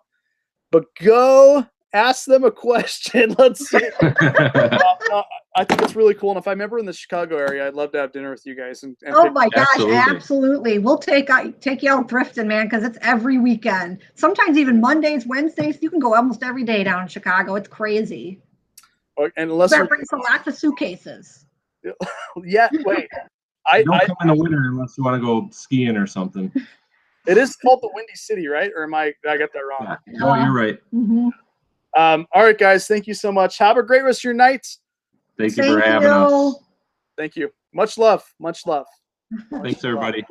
Speaker 1: but go ask them a question. Let's see. I think it's really cool. And if I'm ever in the Chicago area, I'd love to have dinner with you guys. And
Speaker 2: oh my gosh, absolutely. We'll take you out thrifting, man, because it's every weekend. Sometimes even Mondays, Wednesdays. You can go almost every day down in Chicago. It's crazy.
Speaker 1: And unless
Speaker 2: that brings lots of suitcases.
Speaker 1: Yeah, wait.
Speaker 3: Don't come in the winter unless you want to go skiing or something.
Speaker 1: It is called the Windy City, right? Or I got that wrong?
Speaker 3: Yeah. No, you're right.
Speaker 2: Mm-hmm.
Speaker 1: All right, guys. Thank you so much. Have a great rest of your night.
Speaker 3: Thank you for having us.
Speaker 1: Thank you. Much love. Much love.
Speaker 3: Thanks, everybody.